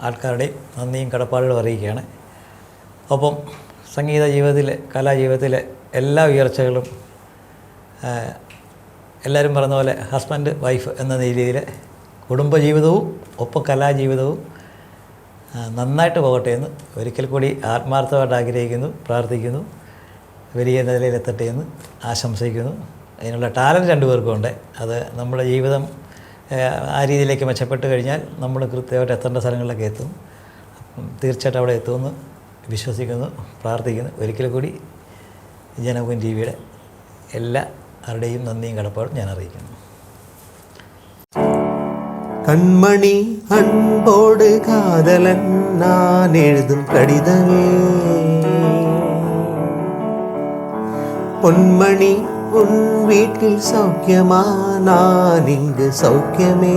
ആൾക്കാരുടെയും നന്ദിയും കടപ്പാടുകളും അറിയിക്കുകയാണ്. ഒപ്പം സംഗീത ജീവിതത്തിലെ കലാജീവിതത്തിലെ എല്ലാ ഉയർച്ചകളും എല്ലാവരും പറഞ്ഞ പോലെ ഹസ്ബൻഡ് വൈഫ് എന്ന രീതിയിൽ കുടുംബജീവിതവും ഒപ്പം കലാജീവിതവും നന്നായിട്ട് പോകട്ടെ എന്ന് ഒരിക്കൽ കൂടി ആത്മാർത്ഥമായിട്ട് ആഗ്രഹിക്കുന്നു, പ്രാർത്ഥിക്കുന്നു. വലിയ നിലയിലെത്തട്ടെ എന്ന് ആശംസിക്കുന്നു. അതിനുള്ള ടാലൻറ്റ് രണ്ടുപേർക്കും ഉണ്ട്. അത് നമ്മുടെ ജീവിതം ആ രീതിയിലേക്ക് മെച്ചപ്പെട്ട് കഴിഞ്ഞാൽ നമ്മൾ കൃത്യമായിട്ട് എത്തേണ്ട സ്ഥലങ്ങളിലൊക്കെ എത്തും. തീർച്ചയായിട്ടും അവിടെ എത്തുമെന്ന് വിശ്വസിക്കുന്നു, പ്രാർത്ഥിക്കുന്നു. ഒരിക്കൽ കൂടി ജനമകൻ ടി വിയുടെ എല്ലാവരുടെയും നന്ദിയും കടപ്പാടും ഞാൻ അറിയിക്കുന്നു. கண்மணி அன்போடு காதலன் நான் எழுதும் கடிதமே பொன்மணி உன் வீட்டில் சௌக்கியமா நான் இங்கு சௌக்கியமே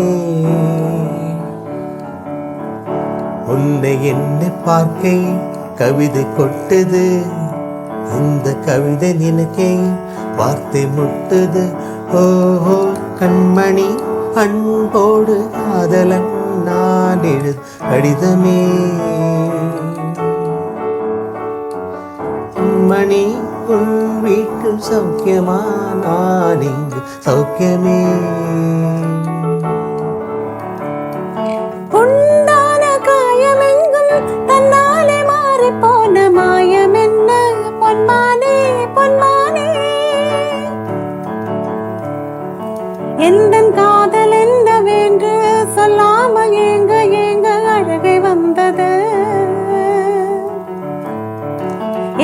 உன்னை என்னை பார்க்கை கவிதை கொட்டுது இந்த கவிதை நினைக்கை வார்த்தை முட்டுது ஓஹோ கண்மணி அன்போடு காதலன் நான் எழுது கடிதமே மணி உன் வீட்டில் சௌக்கியமா நான் இங்கு சௌக்கியமே உண்டான காயமெங்கும் தன்னாலே மாறி போன மாயம் என்ன பொன்மானே பொன்மானே எந்தன் காதல் என்னவென்று சொல்லாமல் ஏங்க ஏங்க அழகை வந்தது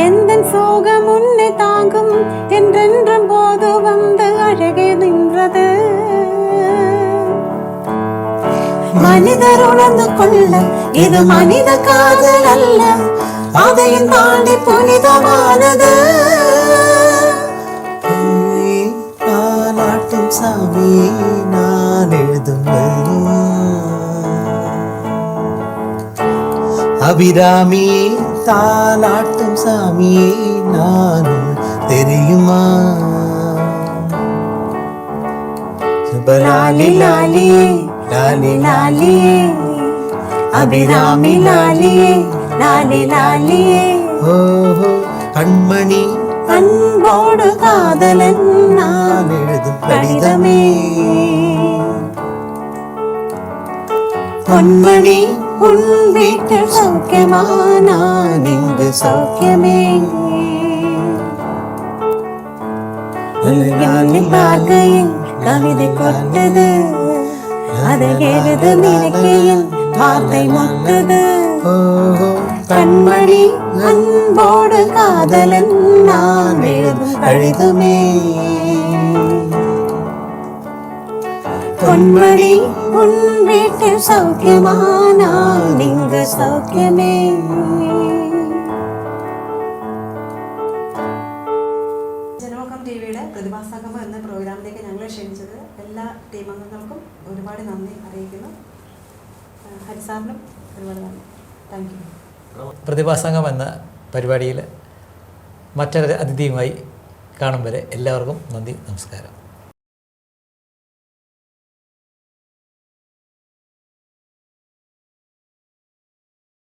எந்தன் சோகம் உன்னை தாங்கும் என்றென்றும் போது வந்து அழகே நின்றது மனிதர் உணர்ந்து கொள்ள இது மனித காதல் அல்ல அதையும் தாண்டி புனிதமானது நாட்டும் சாமி நான் எழுதும் அபிராமியே தாலாட்டும் சாமியே நானும் தெரியுமா லாலி லாலியே லாலி லாலியே அபிராமி லாலியே லாலி லாலியே ஓஹோ கண்மணி அன்போடு காதலன் நான் எழுதும் கடிதமே பொன்மணி உன் வீட்டில் சௌக்கியமா நான் இங்கு சௌக்கியமே என்னை பார்க்கையில் கவிதை கொட்டது அதை எழுது நினைக்கையில் வார்த்தை முட்டது ஓஹோ கண்மணி அன்போடு காதலன் நான் எழுதும் கடிதமே பொன்மணி உன் வீட்டில் சௌக்கியமா நான் இங்கு சௌக்கியமே ജനമകം ടി വിയുടെ പ്രതിഭാസംഗമം എന്ന പ്രോഗ്രാമിലേക്ക് ഞങ്ങളെ ക്ഷണിച്ചത് എല്ലാ ടീം അംഗങ്ങൾക്കും ഒരുപാട് നന്ദി അറിയിക്കുന്നു. ഹരിസാറിനും ഒരുപാട് നന്ദി. Thank you. പ്രതിഭാസംഗം എന്ന പരിപാടിയിൽ മറ്റൊരു അതിഥിയുമായി കാണും വരെ എല്ലാവർക്കും നന്ദി, നമസ്കാരം.